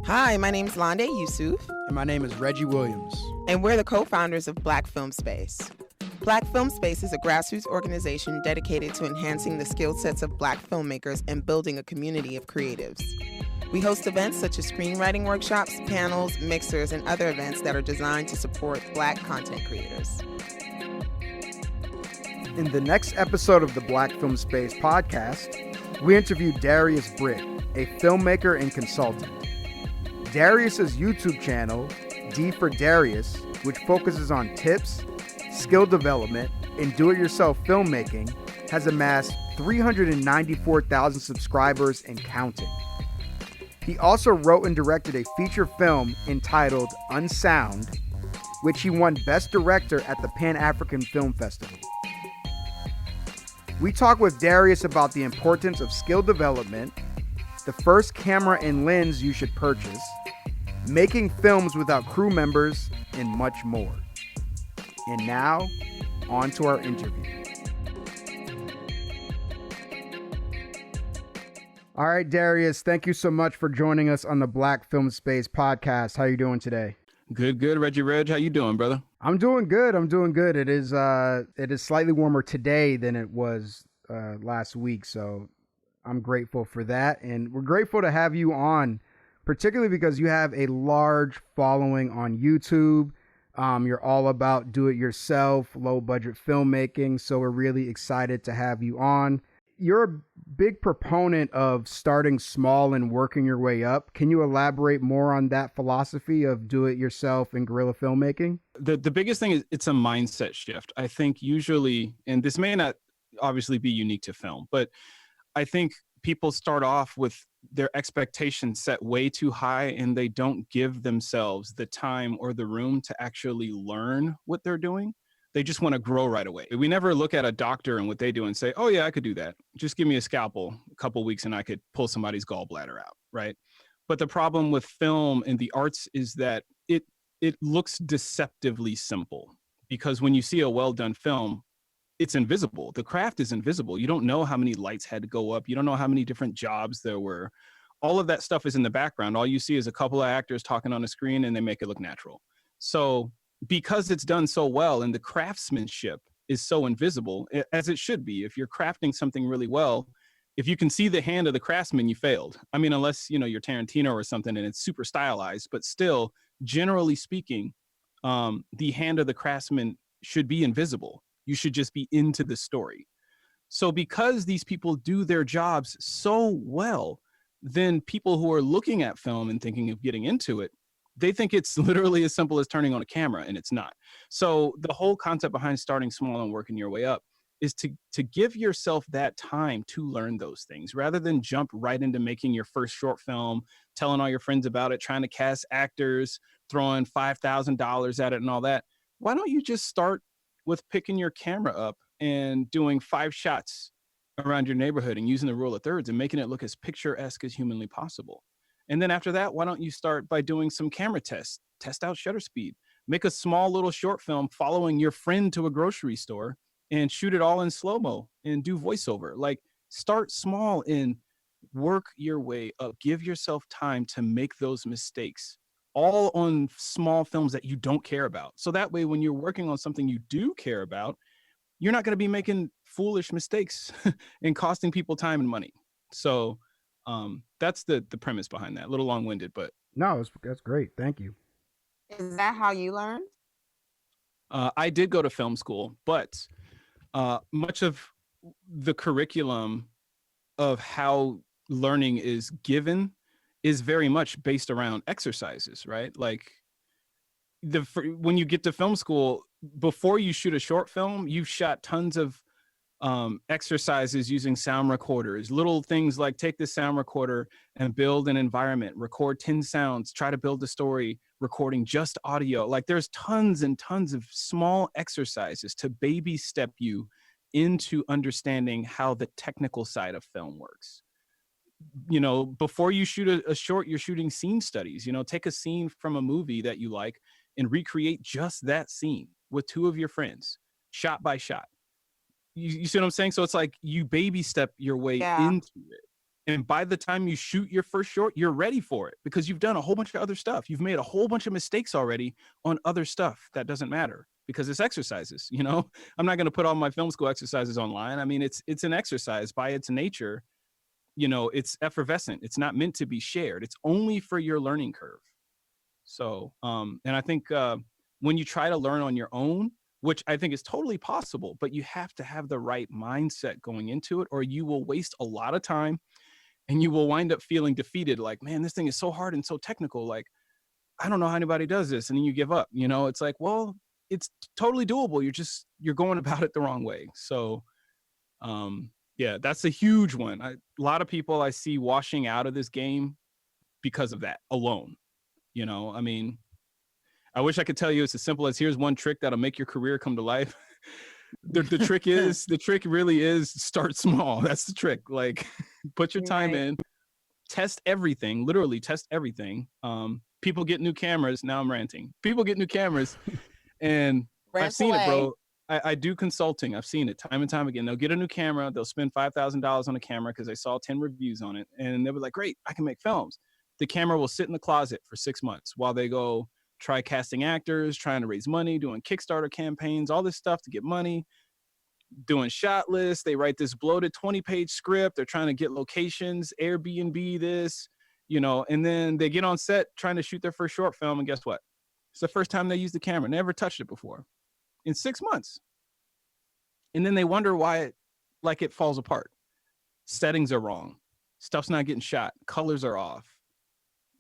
Hi, my name is Londe Yusuf. And my name is Reggie Williams. And we're the co-founders of Black Film Space. Black Film Space is a grassroots organization dedicated to enhancing the skill sets of Black filmmakers and building a community of creatives. We host events such as screenwriting workshops, panels, mixers, and other events that are designed to support Black content creators. In the next episode of the Black Film Space podcast, we interview Darious Britt, a filmmaker and consultant. Darius's YouTube channel, D for Darius, which focuses on tips, skill development, and do-it-yourself filmmaking, has amassed 394,000 subscribers and counting. He also wrote and directed a feature film entitled Unsound, which he won Best Director at the Pan-African Film Festival. We talk with Darious about the importance of skill development, the first camera and lens you should purchase, making films without crew members, and much more. And now, on to our interview. All right, Darious, thank you so much for joining us on the Black Film Space podcast. How are you doing today? Good, Reggie Reg. How you doing, brother? I'm doing good. It is slightly warmer today than it was last week, so I'm grateful for that. And we're grateful to have you on, particularly because you have a large following on YouTube. You're all about do-it-yourself, low-budget filmmaking, so we're really excited to have you on. You're a big proponent of starting small and working your way up. Can you elaborate more on that philosophy of do-it-yourself and guerrilla filmmaking? The biggest thing is it's a mindset shift. I think usually, and this may not obviously be unique to film, but I think people start off with their expectations set way too high and they don't give themselves the time or the room to actually learn what they're doing. They just want to grow right away. We never look at a doctor and what they do and say, oh yeah, I could do that. Just give me a scalpel, a couple weeks and I could pull somebody's gallbladder out, right? But the problem with film and the arts is that it looks deceptively simple, because when you see a well-done film, it's invisible. The craft is invisible. You don't know how many lights had to go up. You don't know how many different jobs there were. All of that stuff is in the background. All you see is a couple of actors talking on a screen and they make it look natural. So because it's done so well and the craftsmanship is so invisible, as it should be, if you're crafting something really well, if you can see the hand of the craftsman, you failed. I mean, unless, you're Tarantino or something and it's super stylized, but still, generally speaking, the hand of the craftsman should be invisible. You should just be into the story. So because these people do their jobs so well, then people who are looking at film and thinking of getting into it, they think it's literally as simple as turning on a camera, and it's not. So the whole concept behind starting small and working your way up is to give yourself that time to learn those things, rather than jump right into making your first short film, telling all your friends about it, trying to cast actors, throwing $5,000 at it and all that. Why don't you just start with picking your camera up and doing 5 shots around your neighborhood and using the rule of thirds and making it look as picturesque as humanly possible? And then after that, why don't you start by doing some camera tests, test out shutter speed, make a small little short film following your friend to a grocery store and shoot it all in slow-mo and do voiceover. Like, start small and work your way up. Give yourself time to make those mistakes, all on small films that you don't care about. So that way, when you're working on something you do care about, you're not going to be making foolish mistakes and costing people time and money. So that's the premise behind that. A little long-winded, but No, that's great. Thank you. Is that how you learned? I did go to film school, but much of the curriculum of how learning is given is very much based around exercises, right? Like when you get to film school, before you shoot a short film, you've shot tons of exercises using sound recorders, little things like take this sound recorder and build an environment, record 10 sounds, try to build a story, recording just audio. Like, there's tons and tons of small exercises to baby step you into understanding how the technical side of film works. Before you shoot a short, you're shooting scene studies. Take a scene from a movie that you like and recreate just that scene with 2 of your friends, shot by shot. You see what I'm saying? So it's like you baby step your way into it. And by the time you shoot your first short, you're ready for it because you've done a whole bunch of other stuff. You've made a whole bunch of mistakes already on other stuff that doesn't matter because it's exercises. I'm not going to put all my film school exercises online. I mean, it's an exercise by its nature. It's effervescent. It's not meant to be shared. It's only for your learning curve. So, and I think when you try to learn on your own, which I think is totally possible, but you have to have the right mindset going into it, or you will waste a lot of time and you will wind up feeling defeated. Like, man, this thing is so hard and so technical. Like, I don't know how anybody does this. And then you give up, it's like, well, it's totally doable. You're going about it the wrong way. So, yeah, that's a huge one. A lot of people I see washing out of this game because of that alone. I mean, I wish I could tell you it's as simple as here's one trick that'll make your career come to life. The trick really is start small. That's the trick. Like, put your time in, test everything, literally test everything. People get new cameras. Now I'm ranting. People get new cameras and I've seen it, bro. I do consulting. I've seen it time and time again. They'll get a new camera. They'll spend $5,000 on a camera because they saw 10 reviews on it. And they'll be like, great, I can make films. The camera will sit in the closet for 6 months while they go try casting actors, trying to raise money, doing Kickstarter campaigns, all this stuff to get money, doing shot lists. They write this bloated 20-page script. They're trying to get locations, Airbnb this, and then they get on set trying to shoot their first short film. And guess what? It's the first time they used the camera. Never touched it before in 6 months. And then they wonder why it falls apart. Settings are wrong. Stuff's not getting shot. Colors are off.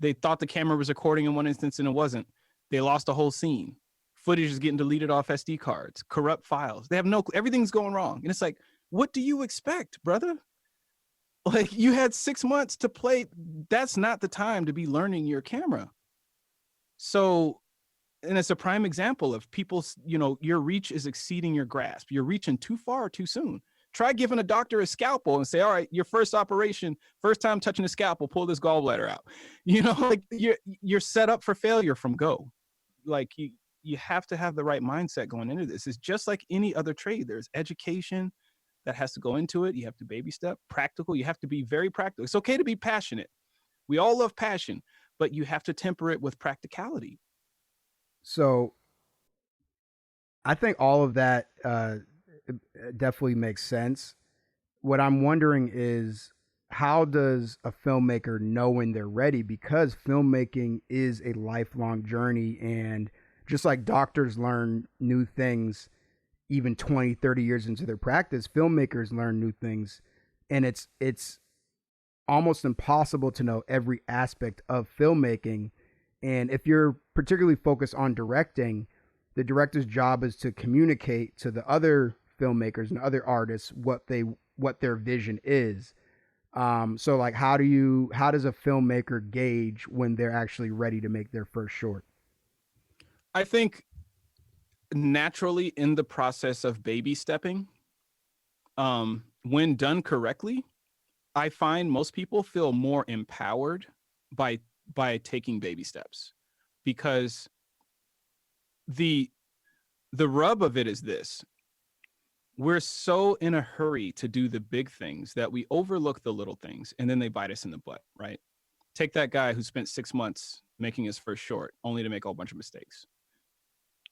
They thought the camera was recording in one instance and it wasn't. They lost a whole scene. Footage is getting deleted off SD cards, corrupt files. They have everything's going wrong. And it's like, what do you expect, brother? Like, you had 6 months to play. That's not the time to be learning your camera. So, and it's a prime example of people, your reach is exceeding your grasp. You're reaching too far too soon. Try giving a doctor a scalpel and say, all right, your first operation, first time touching a scalpel, pull this gallbladder out. Like you're set up for failure from go. Like you have to have the right mindset going into this. It's just like any other trade. There's education that has to go into it. You have to baby step, practical. You have to be very practical. It's okay to be passionate. We all love passion, but you have to temper it with practicality. So I think all of that definitely makes sense. What I'm wondering is, how does a filmmaker know when they're ready? Because filmmaking is a lifelong journey, and just like doctors learn new things even 20, 30 years into their practice, filmmakers learn new things, and it's almost impossible to know every aspect of filmmaking. And if you're particularly focused on directing, the director's job is to communicate to the other filmmakers and other artists what their vision is. So like, how does a filmmaker gauge when they're actually ready to make their first short? I think naturally in the process of baby stepping, when done correctly, I find most people feel more empowered by taking baby steps, because the rub of it is this: we're so in a hurry to do the big things that we overlook the little things, and then they bite us in the butt, right? Take that guy who spent 6 months making his first short only to make a whole bunch of mistakes.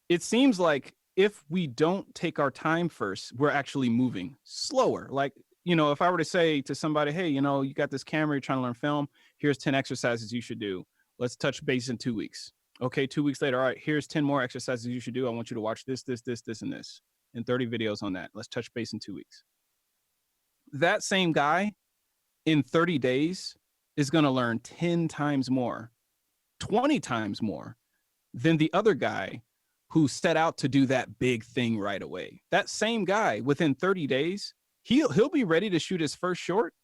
It seems like if we don't take our time first, we're actually moving slower. Like, if I were to say to somebody, hey, you got this camera, you're trying to learn film, here's 10 exercises you should do. Let's touch base in 2 weeks. Okay, 2 weeks later, all right, here's 10 more exercises you should do. I want you to watch this, and this, and 30 videos on that. Let's touch base in 2 weeks. That same guy in 30 days is going to learn 10 times more, 20 times more than the other guy who set out to do that big thing right away. That same guy within 30 days, he'll be ready to shoot his first short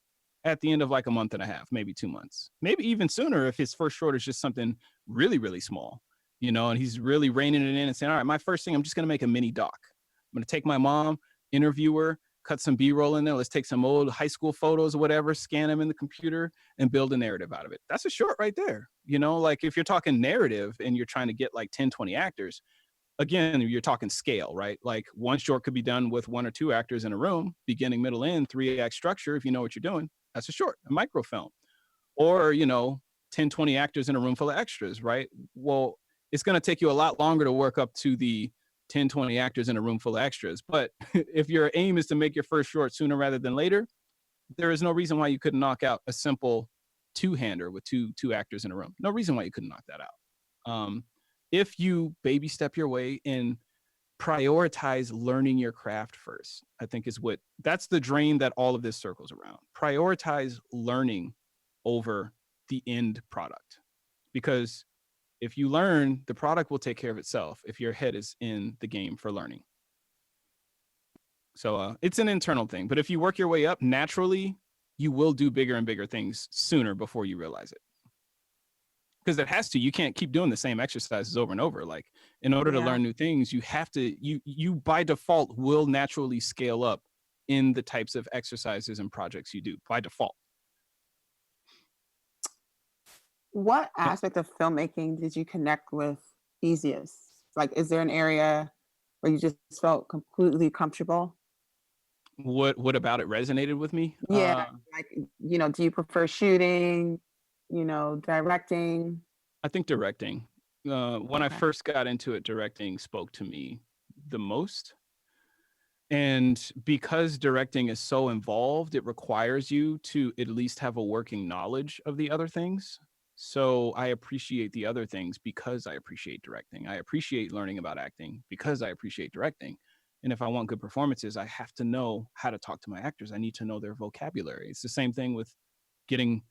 at the end of like a month and a half, maybe 2 months, maybe even sooner if his first short is just something really, really small, and he's really reining it in and saying, all right, my first thing, I'm just going to make a mini doc. I'm going to take my mom, interview her, cut some B-roll in there. Let's take some old high school photos or whatever, scan them in the computer and build a narrative out of it. That's a short right there. Like if you're talking narrative and you're trying to get like 10, 20 actors, again, you're talking scale, right? Like one short could be done with 1 or 2 actors in a room, beginning, middle, end, 3-act structure if you know what you're doing. That's a short, a microfilm. Or, 10, 20 actors in a room full of extras, right? Well, it's going to take you a lot longer to work up to the 10, 20 actors in a room full of extras. But if your aim is to make your first short sooner rather than later, there is no reason why you couldn't knock out a simple two-hander with two actors in a room. No reason why you couldn't knock that out. If you baby step your way and prioritize learning your craft first, I think that's the drain that all of this circles around. Prioritize learning over the end product, because if you learn, the product will take care of itself if your head is in the game for learning. So it's an internal thing, but if you work your way up naturally, you will do bigger and bigger things sooner before you realize it. Because it has to. You can't keep doing the same exercises over and over. Like, in order to learn new things, you have to, you by default will naturally scale up in the types of exercises and projects you do by default. What aspect of filmmaking did you connect with easiest? Like, is there an area where you just felt completely comfortable? What about it resonated with me? Yeah, like, do you prefer shooting, directing? I think directing. When I first got into it, directing spoke to me the most. And because directing is so involved, it requires you to at least have a working knowledge of the other things. So I appreciate the other things because I appreciate directing. I appreciate learning about acting because I appreciate directing. And if I want good performances, I have to know how to talk to my actors. I need to know their vocabulary. It's the same thing with getting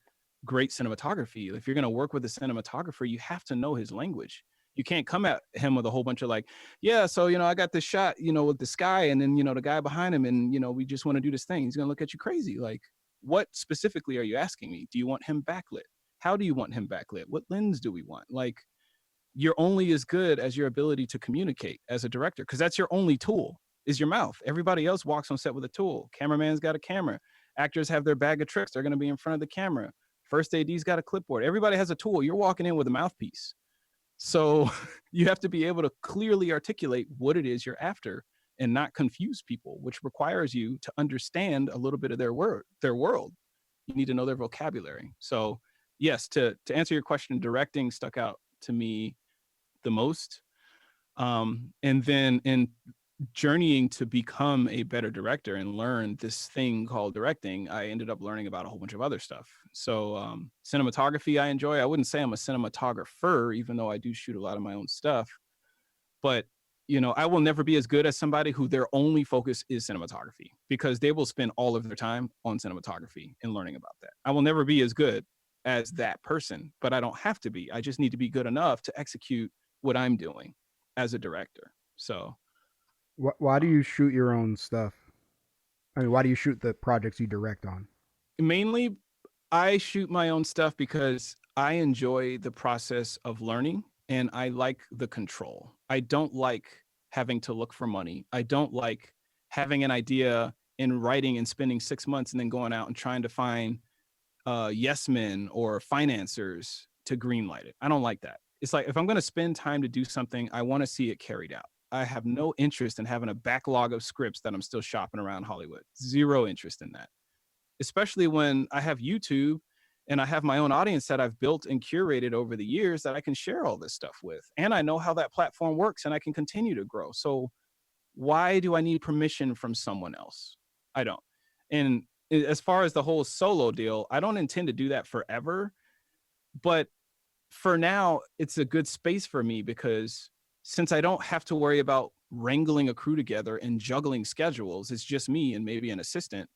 great cinematography. If you're going to work with a cinematographer, you have to know his language. You can't come at him with a whole bunch of like, yeah, so, I got this shot, with the sky and then, the guy behind him and, we just want to do this thing. He's going to look at you crazy. Like, what specifically are you asking me? Do you want him backlit? How do you want him backlit? What lens do we want? Like, you're only as good as your ability to communicate as a director, because that's your only tool is your mouth. Everybody else walks on set with a tool. Cameraman's got a camera. Actors have their bag of tricks. They're going to be in front of the camera. First AD's got a clipboard. Everybody has a tool. You're walking in with a mouthpiece. So you have to be able to clearly articulate what it is you're after and not confuse people, which requires you to understand a little bit of their world. You need to know their vocabulary. So yes, to answer your question, directing stuck out to me the most. And then in journeying to become a better director and learn this thing called directing, I ended up learning about a whole bunch of other stuff. So cinematography I enjoy. I wouldn't say I'm a cinematographer, even though I do shoot a lot of my own stuff. But, I will never be as good as somebody who their only focus is cinematography, because they will spend all of their time on cinematography and learning about that. I will never be as good as that person, but I don't have to be. I just need to be good enough to execute what I'm doing as a director. So why do you shoot your own stuff? I mean, why do you shoot the projects you direct on? Mainly, I shoot my own stuff because I enjoy the process of learning and I like the control. I don't like having to look for money. I don't like having an idea and writing and spending 6 months and then going out and trying to find yes men or financiers to greenlight it. I don't like that. It's like, if I'm going to spend time to do something, I want to see it carried out. I have no interest in having a backlog of scripts that I'm still shopping around Hollywood. Zero interest in that, especially when I have YouTube and I have my own audience that I've built and curated over the years that I can share all this stuff with. And I know how that platform works and I can continue to grow. So why do I need permission from someone else? I don't. And as far as the whole solo deal, I don't intend to do that forever. But for now, it's a good space for me because since I don't have to worry about wrangling a crew together and juggling schedules, it's just me and maybe an assistant,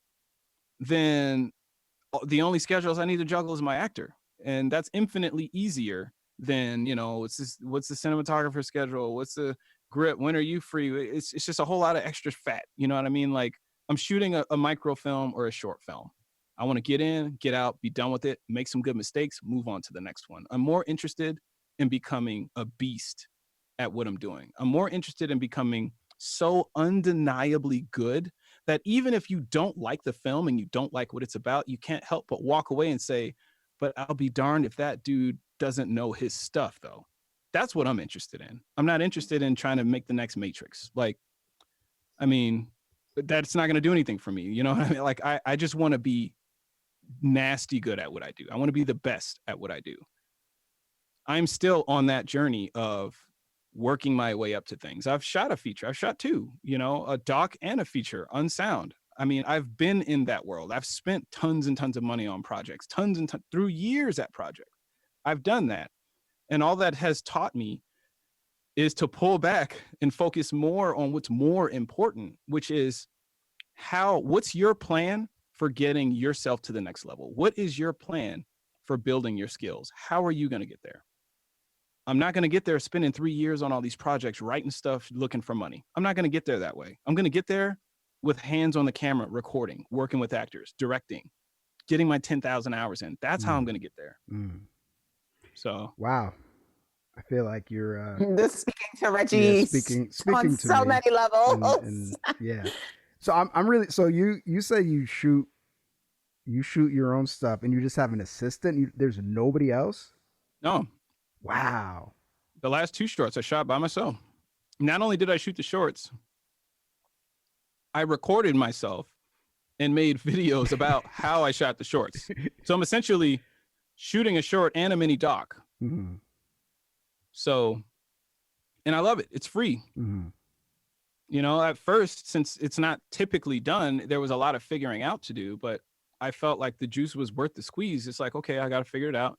then the only schedules I need to juggle is my actor. And that's infinitely easier than, what's the cinematographer schedule? What's the grip? When are you free? It's just a whole lot of extra fat. You know what I mean? Like, I'm shooting a microfilm or a short film. I want to get in, get out, be done with it, make some good mistakes, move on to the next one. I'm more interested in becoming a beast at what I'm doing. I'm more interested in becoming so undeniably good that even if you don't like the film and you don't like what it's about, you can't help but walk away and say, but I'll be darned if that dude doesn't know his stuff, though. That's what I'm interested in. I'm not interested in trying to make the next Matrix. Like, I mean, that's not going to do anything for me. You know what I mean? Like, I just want to be nasty good at what I do. I want to be the best at what I do. I'm still on that journey of working my way up to things. I've shot a feature. I've shot two, a doc and a feature, unsound. I mean, I've been in that world. I've spent tons and tons of money on projects, through years at projects. I've done that. And all that has taught me is to pull back and focus more on what's more important, which is what's your plan for getting yourself to the next level? What is your plan for building your skills? How are you going to get there? I'm not going to get there spending 3 years on all these projects, writing stuff, looking for money. I'm not going to get there that way. I'm going to get there with hands on the camera, recording, working with actors, directing, getting my 10,000 hours in. That's how I'm going to get there. So, wow. I feel like you're this speaking to Reggie, speaking on to so me. many levels. And yeah. So I'm really, so you say you shoot your own stuff and you just have an assistant. There's nobody else? No. Wow. The last 2 shorts I shot by myself. Not only did I shoot the shorts, I recorded myself and made videos about how I shot the shorts. So I'm essentially shooting a short and a mini doc. Mm-hmm. So, and I love it. It's free. Mm-hmm. At first, since it's not typically done, there was a lot of figuring out to do, but I felt like the juice was worth the squeeze. It's like, okay, I got to figure it out.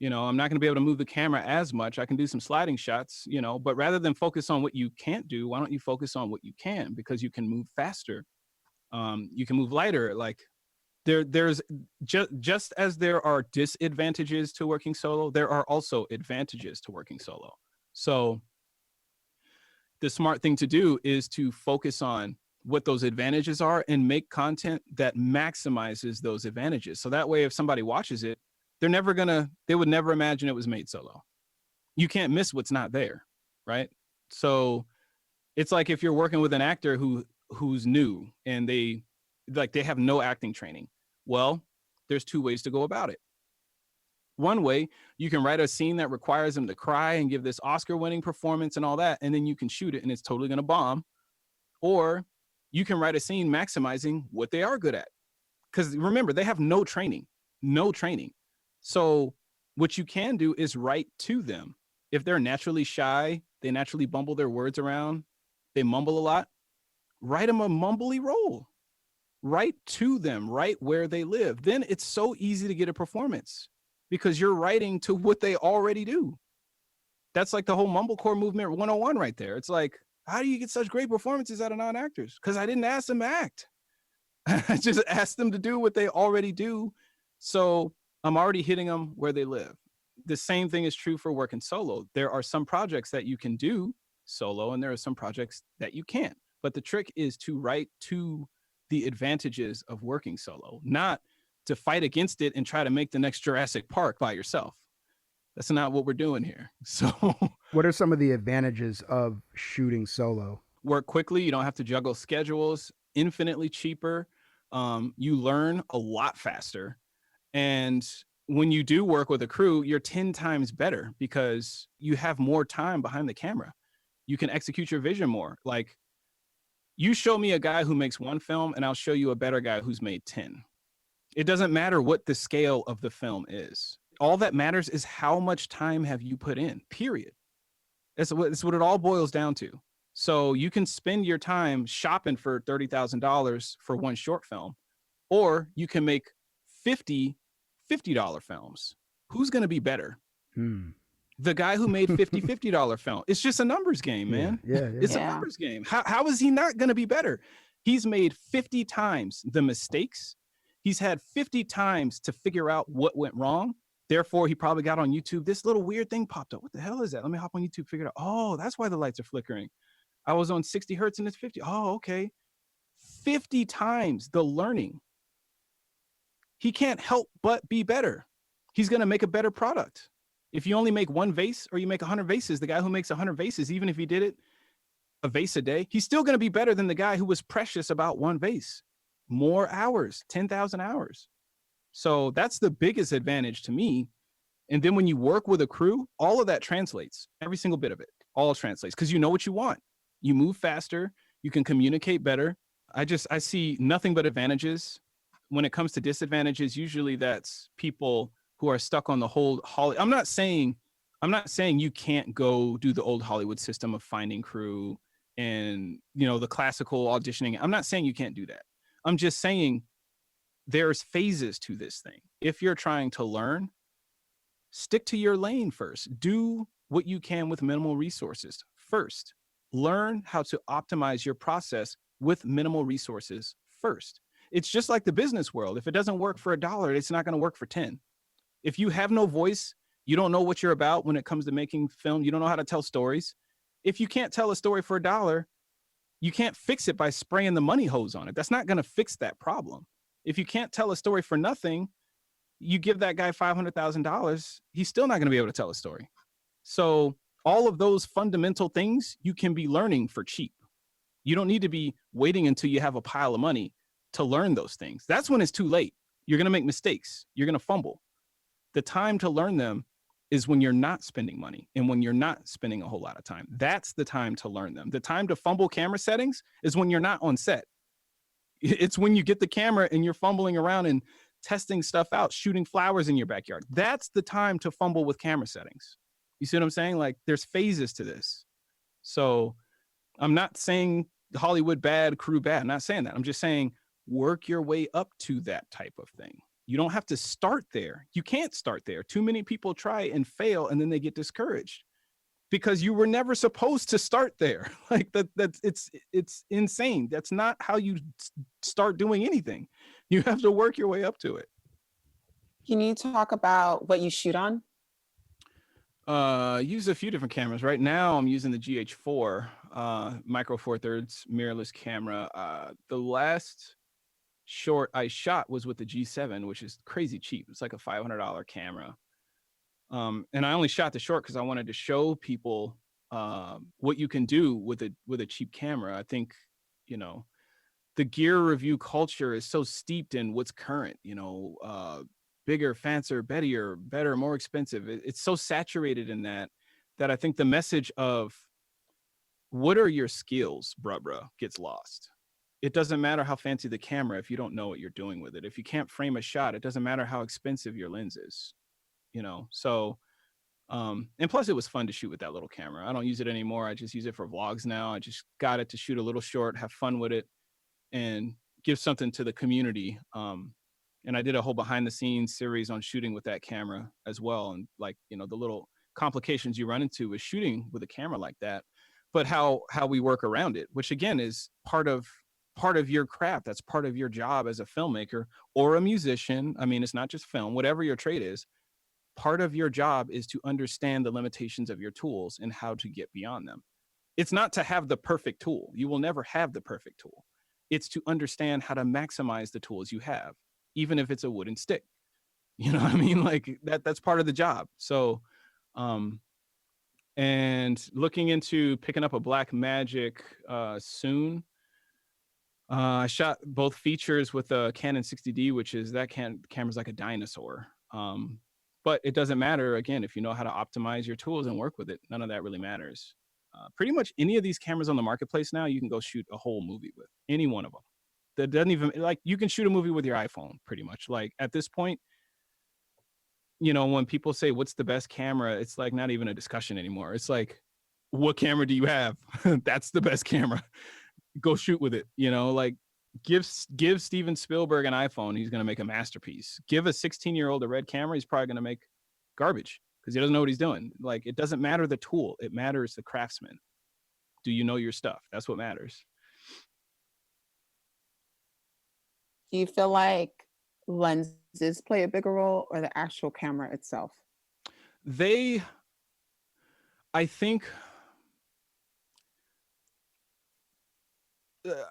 I'm not going to be able to move the camera as much. I can do some sliding shots, but rather than focus on what you can't do, why don't you focus on what you can? Because you can move faster. You can move lighter. Like there's just as there are disadvantages to working solo, there are also advantages to working solo. So the smart thing to do is to focus on what those advantages are and make content that maximizes those advantages. So that way, if somebody watches it, they would never imagine it was made solo. You can't miss what's not there, right? So it's like if you're working with an actor who's new and they have no acting training. Well, there's 2 ways to go about it. One way, you can write a scene that requires them to cry and give this Oscar-winning performance and all that, and then you can shoot it and it's totally going to bomb. Or you can write a scene maximizing what they are good at. Because remember, they have no training. So what you can do is write to them. If they're naturally shy, they naturally bumble their words around, they mumble a lot, write them a mumbly role. Write to them, right where they live. Then it's so easy to get a performance because you're writing to what they already do. That's like the whole mumblecore movement 101 right there. It's like, how do you get such great performances out of non-actors? Because I didn't ask them to act. I just asked them to do what they already do. So I'm already hitting them where they live. The same thing is true for working solo. There are some projects that you can do solo and there are some projects that you can't. But the trick is to write to the advantages of working solo, not to fight against it and try to make the next Jurassic Park by yourself. That's not what we're doing here. So what are some of the advantages of shooting solo? Work quickly. You don't have to juggle schedules. Infinitely cheaper. You learn a lot faster. And when you do work with a crew, you're 10 times better because you have more time behind the camera. You can execute your vision more. Like, you show me a guy who makes 1 film and I'll show you a better guy who's made 10. It doesn't matter what the scale of the film is. All that matters is how much time have you put in, period. That's what it all boils down to. So you can spend your time shopping for $30,000 for 1 short film, or you can make 50 $50 films. Who's going to be better? The guy who made $50 film. It's just a numbers game, man. Yeah. It's a numbers game. How is he not going to be better? He's made 50 times the mistakes. He's had 50 times to figure out what went wrong. Therefore, he probably got on YouTube. This little weird thing popped up. What the hell is that? Let me hop on YouTube, figure it out. Oh, that's why the lights are flickering. I was on 60 hertz and it's 50. Oh, okay. 50 times the learning. He can't help but be better. He's going to make a better product. If you only make 1 vase or you make 100 vases, the guy who makes 100 vases, even if he did it a vase a day, he's still going to be better than the guy who was precious about 1 vase. More hours, 10,000 hours. So that's the biggest advantage to me. And then when you work with a crew, all of that translates. Every single bit of it, all translates because you know what you want. You move faster. You can communicate better. I see nothing but advantages when it comes to disadvantages, usually that's people who are stuck on the whole Hollywood. I'm not saying you can't go do the old Hollywood system of finding crew and, you know, the classical auditioning. I'm not saying you can't do that. I'm just saying there's phases to this thing. If you're trying to learn, stick to your lane first. Do what you can with minimal resources first. Learn how to optimize your process with minimal resources first. It's just like the business world. If it doesn't work for $1, it's not going to work for 10. If you have no voice, you don't know what you're about when it comes to making film, you don't know how to tell stories. If you can't tell a story for $1, you can't fix it by spraying the money hose on it. That's not going to fix that problem. If you can't tell a story for nothing, you give that guy $500,000, he's still not going to be able to tell a story. So all of those fundamental things you can be learning for cheap. You don't need to be waiting until you have a pile of money to learn those things. That's when it's too late. You're going to make mistakes. You're going to fumble. The time to learn them is when you're not spending money and when you're not spending a whole lot of time. That's the time to learn them. The time to fumble camera settings is when you're not on set. It's when you get the camera and you're fumbling around and testing stuff out, shooting flowers in your backyard. That's the time to fumble with camera settings. You see what I'm saying? Like, there's phases to this. So I'm not saying Hollywood bad, crew bad. I'm not saying that. I'm just saying work your way up to that type of thing. You don't have to start there. You can't start there. Too many people try and fail and then they get discouraged because you were never supposed to start there. Like it's insane. That's not how you start doing anything. You have to work your way up to it. Can you talk about what you shoot on? Use a few different cameras. Right now I'm using the GH4 micro four thirds mirrorless camera. The last short I shot was with the G7, which is crazy cheap. It's like a $500 camera. And I only shot the short because I wanted to show people what you can do with a cheap camera. I think, you know, the gear review culture is so steeped in what's current, you know, bigger, fancier, better, more expensive. It's so saturated in that I think the message of what are your skills, bruh, gets lost. It doesn't matter how fancy the camera if you don't know what you're doing with it. If you can't frame a shot, it doesn't matter how expensive your lens is, you know? So, and plus it was fun to shoot with that little camera. I don't use it anymore. I just use it for vlogs now. I just got it to shoot a little short, have fun with it, and give something to the community. And I did a whole behind the scenes series on shooting with that camera as well. And like, you know, the little complications you run into with shooting with a camera like that, but how we work around it, which again is part of your craft. That's part of your job as a filmmaker or a musician. I mean, it's not just film, whatever your trade is. Part of your job is to understand the limitations of your tools and how to get beyond them. It's not to have the perfect tool. You will never have the perfect tool. It's to understand how to maximize the tools you have, even if it's a wooden stick. You know what I mean? Like that's part of the job. So, and looking into picking up a Blackmagic soon. I shot both features with a Canon 60D, which is that camera's like a dinosaur. But it doesn't matter, again, if you know how to optimize your tools and work with it, none of that really matters. Pretty much any of these cameras on the marketplace now, you can go shoot a whole movie with, any one of them. That doesn't even, like, you can shoot a movie with your iPhone, pretty much. Like, at this point, you know, when people say, what's the best camera? It's like not even a discussion anymore. It's like, what camera do you have? That's the best camera. Go shoot with it, you know, like give Steven Spielberg an iPhone, he's going to make a masterpiece. Give a 16-year-old a red camera, he's probably going to make garbage because he doesn't know what he's doing. Like, it doesn't matter the tool, it matters the craftsman. Do you know your stuff? That's what matters. Do you feel like lenses play a bigger role or the actual camera itself? I think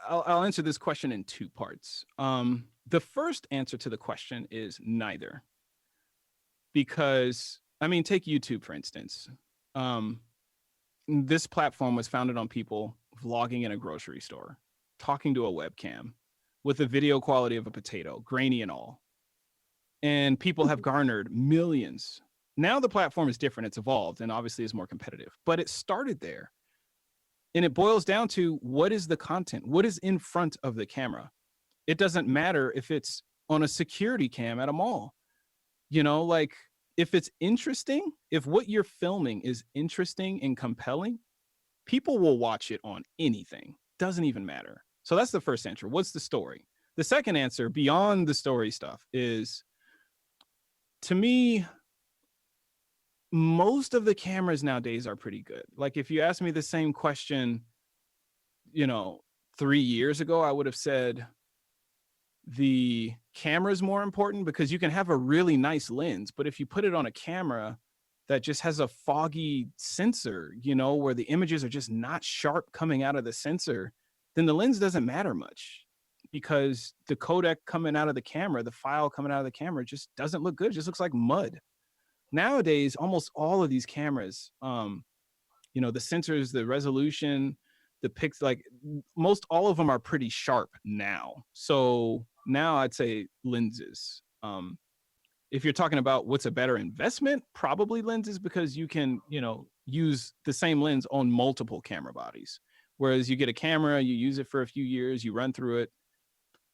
I'll answer this question in two parts. The first answer to the question is neither. Because, I mean, take YouTube, for instance. This platform was founded on people vlogging in a grocery store, talking to a webcam with the video quality of a potato, grainy and all. And people have garnered millions. Now the platform is different. It's evolved and obviously is more competitive. But it started there. And it boils down to what is the content? What is in front of the camera? It doesn't matter if it's on a security cam at a mall. You know, like if it's interesting, if what you're filming is interesting and compelling, people will watch it on anything. Doesn't even matter. So that's the first answer. What's the story? The second answer, beyond the story stuff, is, to me, most of the cameras nowadays are pretty good. Like if you asked me the same question, 3 years ago, I would have said the camera is more important, because you can have a really nice lens, but if you put it on a camera that just has a foggy sensor, where the images are just not sharp coming out of the sensor, then the lens doesn't matter much, because the codec coming out of the camera, the file coming out of the camera, just doesn't look good. It just looks like mud. Nowadays, almost all of these cameras, the sensors, the resolution, the pics, like most all of them are pretty sharp now. So now I'd say lenses. If you're talking about what's a better investment, probably lenses, because you can, use the same lens on multiple camera bodies. Whereas you get a camera, you use it for a few years, you run through it,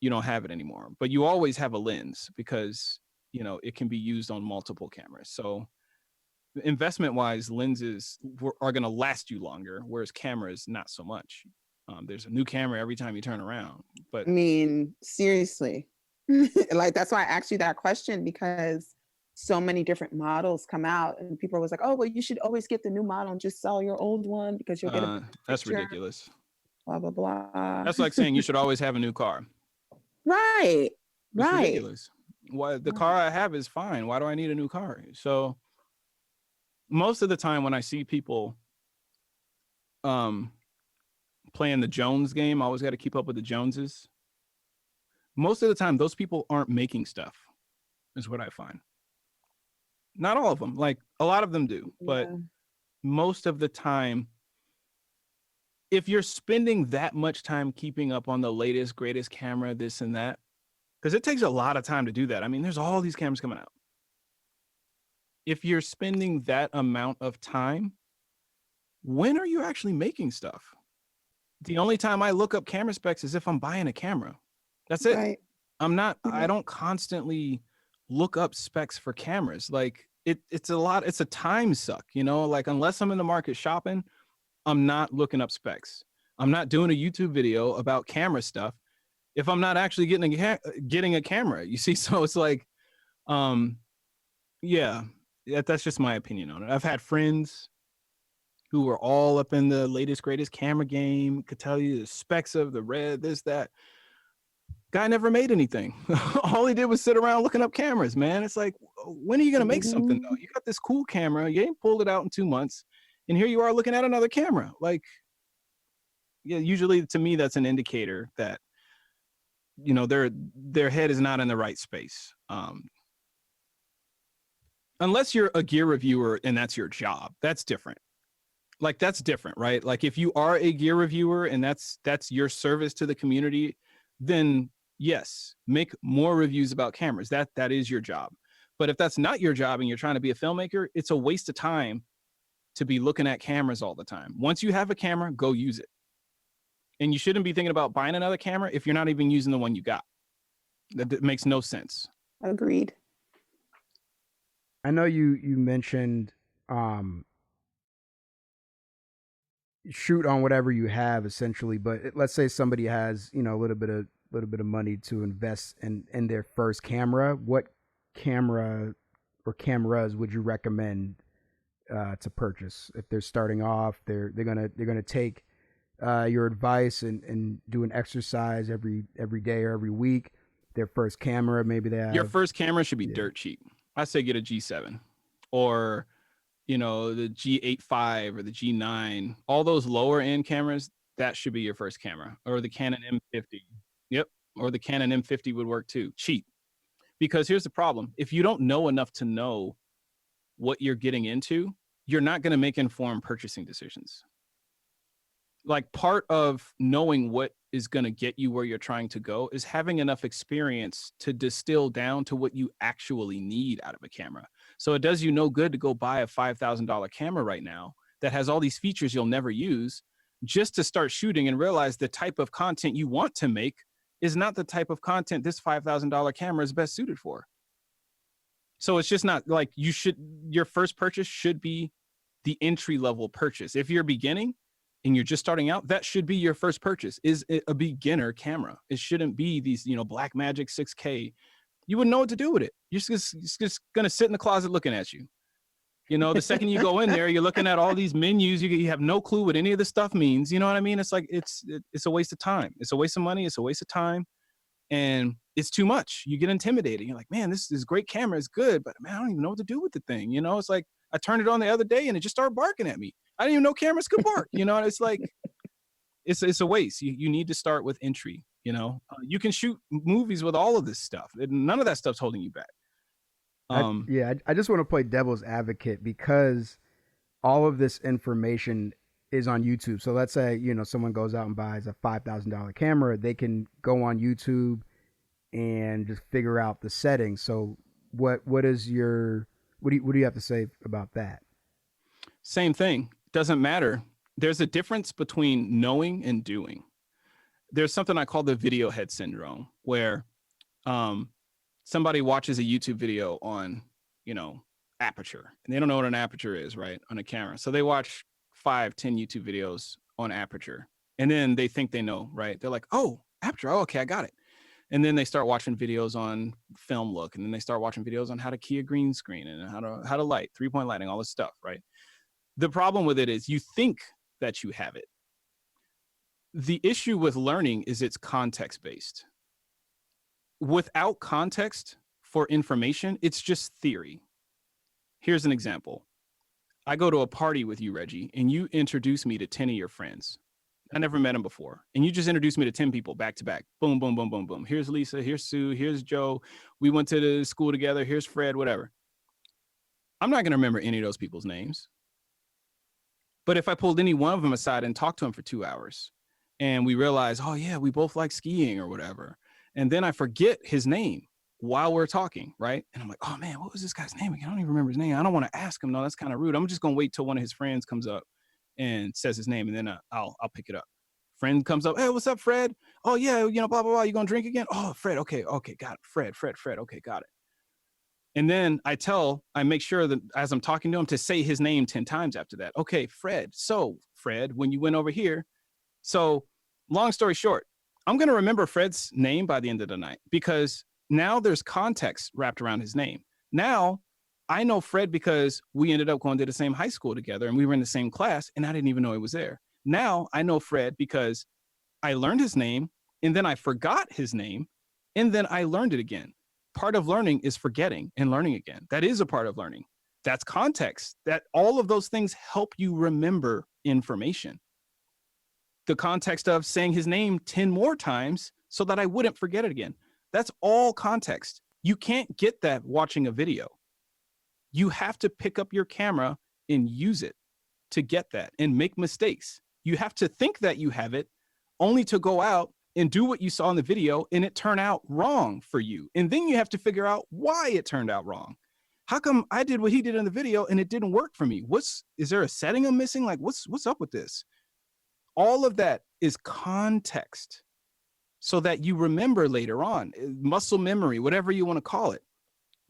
you don't have it anymore. But you always have a lens, because, it can be used on multiple cameras. So investment wise, lenses are going to last you longer, whereas cameras, not so much. There's a new camera every time you turn around. But I mean, seriously, like that's why I asked you that question, because so many different models come out and people are always like, oh, well, you should always get the new model and just sell your old one because you'll get a that's picture, ridiculous. blah, blah, blah. That's like saying you should always have a new car. Right. It's Right. ridiculous. Why the car I have is fine. Why do I need a new car? So most of the time when I see people playing the Jones game, I always got to keep up with the Joneses. Most of the time, those people aren't making stuff, is what I find. Not all of them, like a lot of them do, but most of the time, if you're spending that much time keeping up on the latest, greatest camera, this and that, because it takes a lot of time to do that. I mean, there's all these cameras coming out. If you're spending that amount of time, when are you actually making stuff? The only time I look up camera specs is if I'm buying a camera. That's it. Right. I don't constantly look up specs for cameras. Like it's a time suck, like unless I'm in the market shopping, I'm not looking up specs. I'm not doing a YouTube video about camera stuff if I'm not actually getting a camera, you see? So it's like, that's just my opinion on it. I've had friends who were all up in the latest, greatest camera game, could tell you the specs of the red, this, that. Guy never made anything. All he did was sit around looking up cameras, man. It's like, when are you going to make something though? You got this cool camera. You ain't pulled it out in 2 months. And here you are looking at another camera. Like, yeah, usually to me, that's an indicator that, their head is not in the right space. Unless you're a gear reviewer and that's your job, that's different. Like, that's different, right? Like if you are a gear reviewer and that's your service to the community, then yes, make more reviews about cameras. That is your job. But if that's not your job and you're trying to be a filmmaker, it's a waste of time to be looking at cameras all the time. Once you have a camera, go use it. And you shouldn't be thinking about buying another camera if you're not even using the one you got. That makes no sense. Agreed. I know you mentioned shoot on whatever you have essentially, but let's say somebody has, a little bit of money to invest in their first camera. What camera or cameras would you recommend to purchase if they're starting off? They're gonna take your advice and do an exercise every day or every week. Their first camera, maybe they have. Your first camera should be dirt cheap. I say get a G7 or the G85 or the G9. All those lower end cameras, that should be your first camera. Or the Canon M50. Yep. Or the Canon M50 would work too. Cheap. Because here's the problem. If you don't know enough to know what you're getting into, you're not going to make informed purchasing decisions. Like, part of knowing what is going to get you where you're trying to go is having enough experience to distill down to what you actually need out of a camera. So it does you no good to go buy a $5,000 camera right now that has all these features you'll never use just to start shooting and realize the type of content you want to make is not the type of content this $5,000 camera is best suited for. So it's just not like your first purchase should be the entry level purchase. If you're beginning and you're just starting out, that should be your first purchase, is a beginner camera. It shouldn't be these, Blackmagic 6K. You wouldn't know what to do with it. You're just going to sit in the closet looking at you. The second you go in there, you're looking at all these menus. You have no clue what any of this stuff means. You know what I mean? It's like, it's a waste of time. It's a waste of money. It's a waste of time. And it's too much. You get intimidated. You're like, man, this great camera is good, but man, I don't even know what to do with the thing. It's like, I turned it on the other day and it just started barking at me. I didn't even know cameras could bark. It's like, it's a waste. You need to start with entry. You can shoot movies with all of this stuff. None of that stuff's holding you back. I just want to play devil's advocate, because all of this information is on YouTube. So let's say, someone goes out and buys a $5,000 camera, they can go on YouTube and just figure out the settings. So what do you have to say about that? Same thing. Doesn't matter. There's a difference between knowing and doing. There's something I call the video head syndrome, where somebody watches a YouTube video on, aperture, and they don't know what an aperture is, right, on a camera. So they watch 5-10 YouTube videos on aperture, and then they think they know, right? They're like, oh, aperture. Oh, okay, I got it. And then they start watching videos on film look, and then they start watching videos on how to key a green screen and how to light, 3-point lighting, all this stuff, right? The problem with it is you think that you have it. The issue with learning is it's context-based. Without context for information, it's just theory. Here's an example. I go to a party with you, Reggie, and you introduce me to 10 of your friends. I never met them before. And you just introduced me to 10 people back to back. Boom, boom, boom, boom, boom. Here's Lisa. Here's Sue. Here's Joe. We went to the school together. Here's Fred, whatever. I'm not going to remember any of those people's names. But if I pulled any one of them aside and talked to them for 2 hours, and we realize, oh yeah, we both like skiing or whatever, and then I forget his name while we're talking, right? And I'm like, oh man, what was this guy's name again? I don't even remember his name. I don't want to ask him. No, that's kind of rude. I'm just going to wait till one of his friends comes up and says his name, and then I'll pick it up. Friend comes up, hey, what's up, Fred? Oh yeah, blah, blah, blah. You going to drink again? Oh, Fred. Okay, got it. Fred. Okay, got it. And then I make sure that as I'm talking to him to say his name 10 times after that. Okay, Fred. So Fred, when you went over here. So long story short, I'm going to remember Fred's name by the end of the night, because now there's context wrapped around his name. Now I know Fred because we ended up going to the same high school together and we were in the same class, and I didn't even know he was there. Now I know Fred because I learned his name, and then I forgot his name, and then I learned it again. Part of learning is forgetting and learning again. That is a part of learning. That's context. That all of those things help you remember information. The context of saying his name 10 more times so that I wouldn't forget it again. That's all context. You can't get that watching a video. You have to pick up your camera and use it to get that and make mistakes. You have to think that you have it, only to go out and do what you saw in the video and it turned out wrong for you. And then you have to figure out why it turned out wrong. How come I did what he did in the video and it didn't work for me? Is there a setting I'm missing? Like, what's up with this? All of that is context so that you remember later on, muscle memory, whatever you want to call it.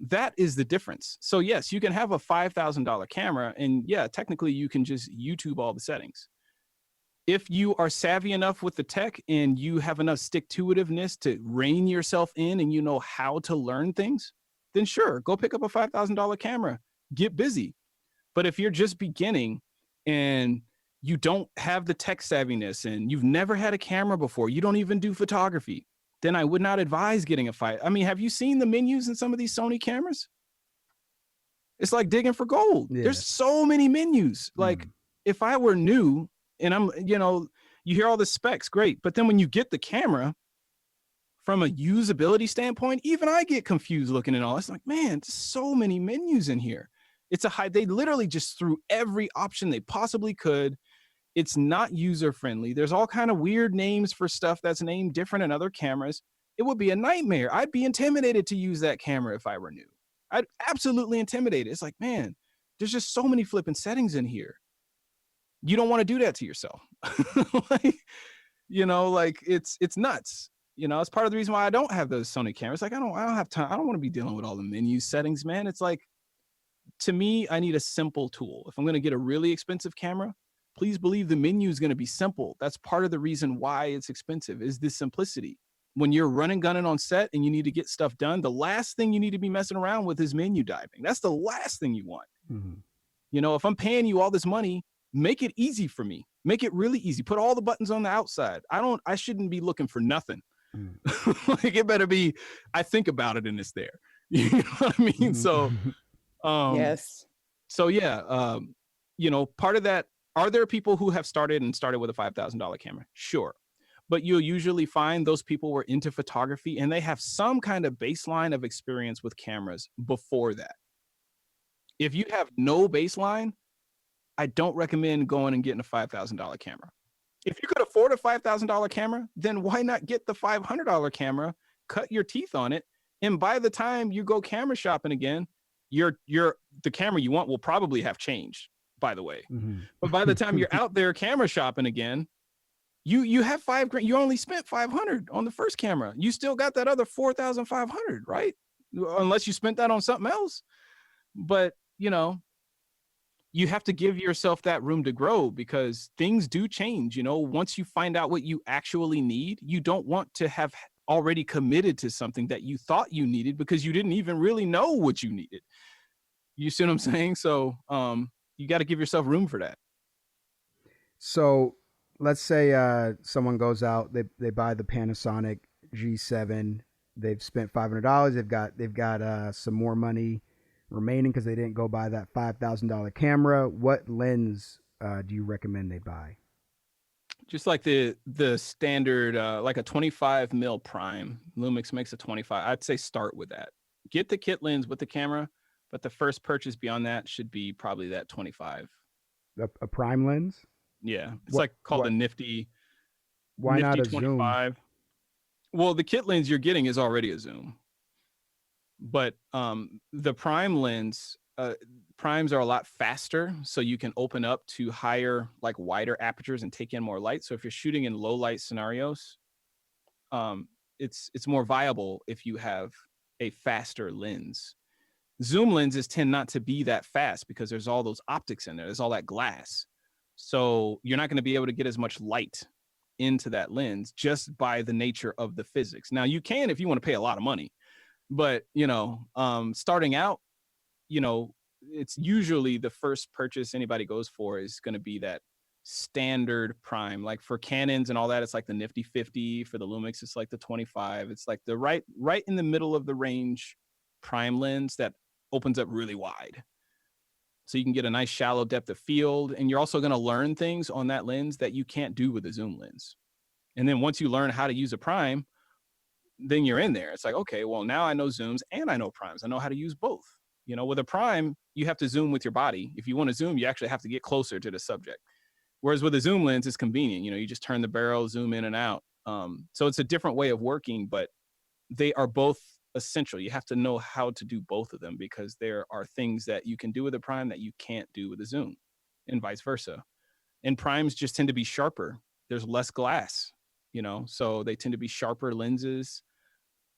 That is the difference. So yes, you can have a $5,000 camera, and yeah, technically you can just YouTube all the settings. If you are savvy enough with the tech and you have enough stick-to-itiveness to rein yourself in and you know how to learn things, then sure, go pick up a $5,000 camera, get busy. But if you're just beginning and you don't have the tech savviness and you've never had a camera before, you don't even do photography, then I would not advise getting a fight. I mean, have you seen the menus in some of these Sony cameras? It's like digging for gold. Yeah. There's so many menus. Like if I were new and I'm, you hear all the specs, great. But then when you get the camera from a usability standpoint, even I get confused looking at all. It's like, man, there's so many menus in here. They literally just threw every option they possibly could. It's not user-friendly. There's all kind of weird names for stuff that's named different in other cameras. It would be a nightmare. I'd be intimidated to use that camera if I were new. I'd absolutely intimidated. It's like, man, there's just so many flipping settings in here. You don't want to do that to yourself. It's nuts. You know, it's part of the reason why I don't have those Sony cameras. Like, I don't have time. I don't want to be dealing with all the menu settings, man. It's like, to me, I need a simple tool. If I'm going to get a really expensive camera, please believe the menu is going to be simple. That's part of the reason why it's expensive, is this simplicity. When you're running gunning on set and you need to get stuff done, the last thing you need to be messing around with is menu diving. That's the last thing you want. Mm-hmm. You know, if I'm paying you all this money, make it easy for me. Make it really easy. Put all the buttons on the outside. I shouldn't be looking for nothing. Like, it better be, I think about it and it's there. You know what I mean? So, yes. So yeah, you know, part of that, are there people who have started with a $5,000 camera? Sure. But you'll usually find those people were into photography and they have some kind of baseline of experience with cameras before that. If you have no baseline, I don't recommend going and getting a $5,000 camera. If you could afford a $5,000 camera, then why not get the $500 camera, cut your teeth on it, and by the time you go camera shopping again, the camera you want will probably have changed, by the way. Mm-hmm. But by the time you're out there camera shopping again, you have $5,000. You only spent $500 on the first camera. You still got that other $4,500, right? Unless you spent that on something else. But, you know, you have to give yourself that room to grow, because things do change. You know, once you find out what you actually need, you don't want to have already committed to something that you thought you needed because you didn't even really know what you needed. You see what I'm saying? So you got to give yourself room for that. So let's say someone goes out, they buy the Panasonic G7, they've spent $500, they've got some more money remaining because they didn't go buy that $5,000 camera. What lens do you recommend they buy? Just like the standard, like a 25 mil prime. Lumix makes a 25. I'd say start with that. Get the kit lens with the camera, but the first purchase beyond that should be probably that 25. A prime lens? Yeah, it's called a nifty. Why nifty not a 25. Zoom? Well, the kit lens you're getting is already a zoom, but the prime lens, primes are a lot faster, so you can open up to higher, like wider apertures and take in more light. So if you're shooting in low light scenarios, it's more viable if you have a faster lens. Zoom lenses tend not to be that fast because there's all those optics in there. There's all that glass. So you're not going to be able to get as much light into that lens just by the nature of the physics. Now you can if you want to pay a lot of money, but you know, starting out, you know, it's usually the first purchase anybody goes for is going to be that standard prime. Like for Canons and all that, it's like the nifty 50. For the Lumix, it's like the 25. It's like the right in the middle of the range prime lens that opens up really wide, so you can get a nice shallow depth of field. And you're also going to learn things on that lens that you can't do with a zoom lens. And then once you learn how to use a prime, then you're in there. It's like, okay, well, now I know zooms and I know primes. I know how to use both. You know, with a prime, you have to zoom with your body. If you want to zoom, you actually have to get closer to the subject. Whereas with a zoom lens, it's convenient. You know, you just turn the barrel, zoom in and out. So it's a different way of working, but they are both essential. You have to know how to do both of them, because there are things that you can do with a prime that you can't do with a zoom, and vice versa. And primes just tend to be sharper. There's less glass, you know, so they tend to be sharper lenses.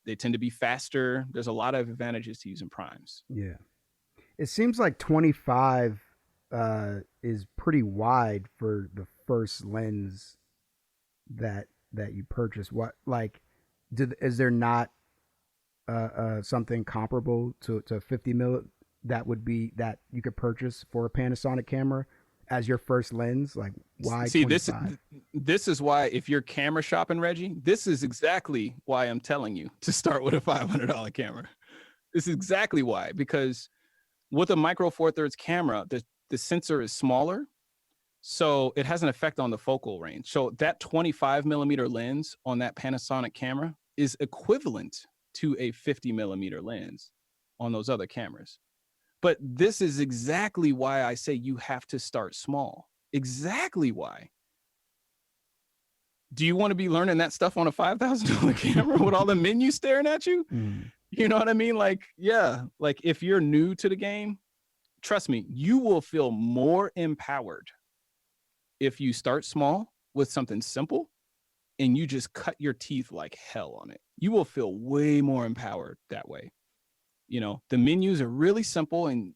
They tend to be faster. There's a lot of advantages to using primes. Yeah. It seems like 25 is pretty wide for the first lens that you purchase. What, like, is there not something comparable to 50 mil that would be that you could purchase for a Panasonic camera as your first lens? Like, why? See, 25? this is why, if you're camera shopping, Reggie, this is exactly why I'm telling you to start with a $500 camera. This is exactly why, because with a micro four thirds camera, the sensor is smaller, so it has an effect on the focal range. So that 25 millimeter lens on that Panasonic camera is equivalent to a 50 millimeter lens on those other cameras. But this is exactly why I say you have to start small. Exactly why. Do you want to be learning that stuff on a $5,000 camera with all the menus staring at you? Mm. You know what I mean? Like, yeah, like if you're new to the game, trust me, you will feel more empowered if you start small with something simple and you just cut your teeth like hell on it. You will feel way more empowered that way. You know, the menus are really simple, and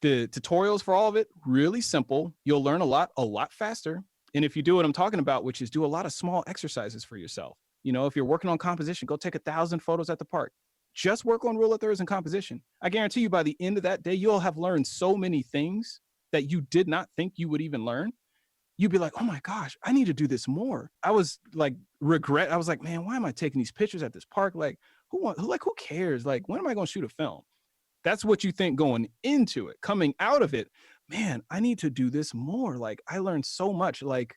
the tutorials for all of it, really simple. You'll learn a lot faster. And if you do what I'm talking about, which is do a lot of small exercises for yourself. You know, if you're working on composition, go take 1,000 photos at the park. Just work on rule of thirds and composition. I guarantee you by the end of that day, you'll have learned so many things that you did not think you would even learn. You'd be like, oh my gosh, I need to do this more. I was like, I was like, man, why am I taking these pictures at this park? Like, who cares? Like, when am I going to shoot a film? That's what you think going into it. Coming out of it, man, I need to do this more. Like, I learned so much. Like,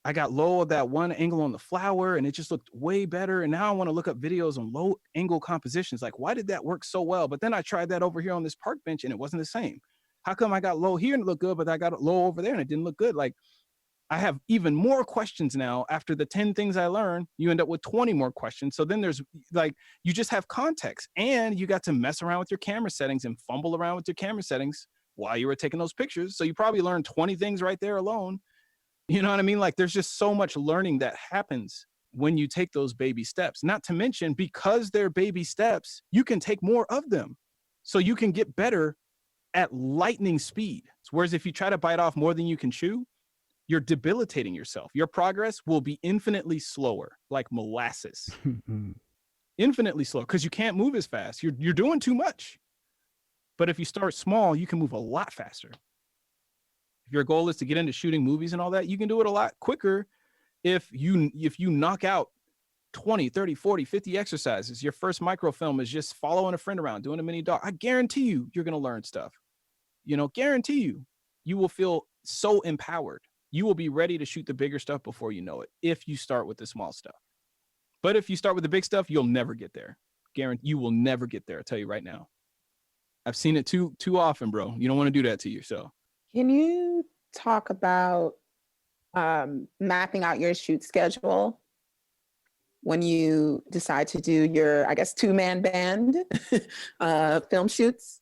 I got low of that one angle on the flower and it just looked way better. And now I want to look up videos on low angle compositions. Like, why did that work so well? But then I tried that over here on this park bench and it wasn't the same. How come I got low here and it looked good, but I got it low over there and it didn't look good? Like, I have even more questions now. After the 10 things I learned, you end up with 20 more questions. So then there's like, you just have context, and you got to mess around with your camera settings and fumble around with your camera settings while you were taking those pictures. So you probably learned 20 things right there alone. You know what I mean? Like, there's just so much learning that happens when you take those baby steps. Not to mention, because they're baby steps, you can take more of them. So you can get better at lightning speed. Whereas if you try to bite off more than you can chew, you're debilitating yourself. Your progress will be infinitely slower, like molasses. Infinitely slower, because you can't move as fast. You're doing too much. But if you start small, you can move a lot faster. If your goal is to get into shooting movies and all that, you can do it a lot quicker if you knock out 20, 30, 40, 50 exercises. Your first microfilm is just following a friend around, doing a mini doc. I guarantee you're going to learn stuff. You know, guarantee you will feel so empowered. You will be ready to shoot the bigger stuff before you know it, if you start with the small stuff. But if you start with the big stuff, you'll never get there. Guarantee you will never get there. I'll tell you right now. I've seen it too often, bro. You don't want to do that to yourself. Can you talk about mapping out your shoot schedule when you decide to do your, I guess, 2-man band film shoots?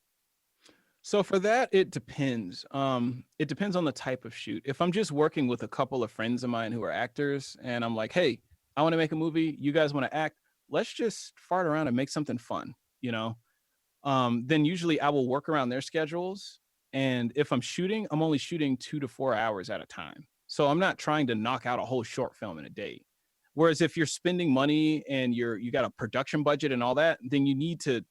So for that, it depends. It depends on the type of shoot. If I'm just working with a couple of friends of mine who are actors and I'm like, hey, I want to make a movie. You guys want to act? Let's just fart around and make something fun, you know? Then usually I will work around their schedules. And if I'm shooting, I'm only shooting 2 to 4 hours at a time. So I'm not trying to knock out a whole short film in a day. Whereas if you're spending money and you got a production budget and all that, then you need to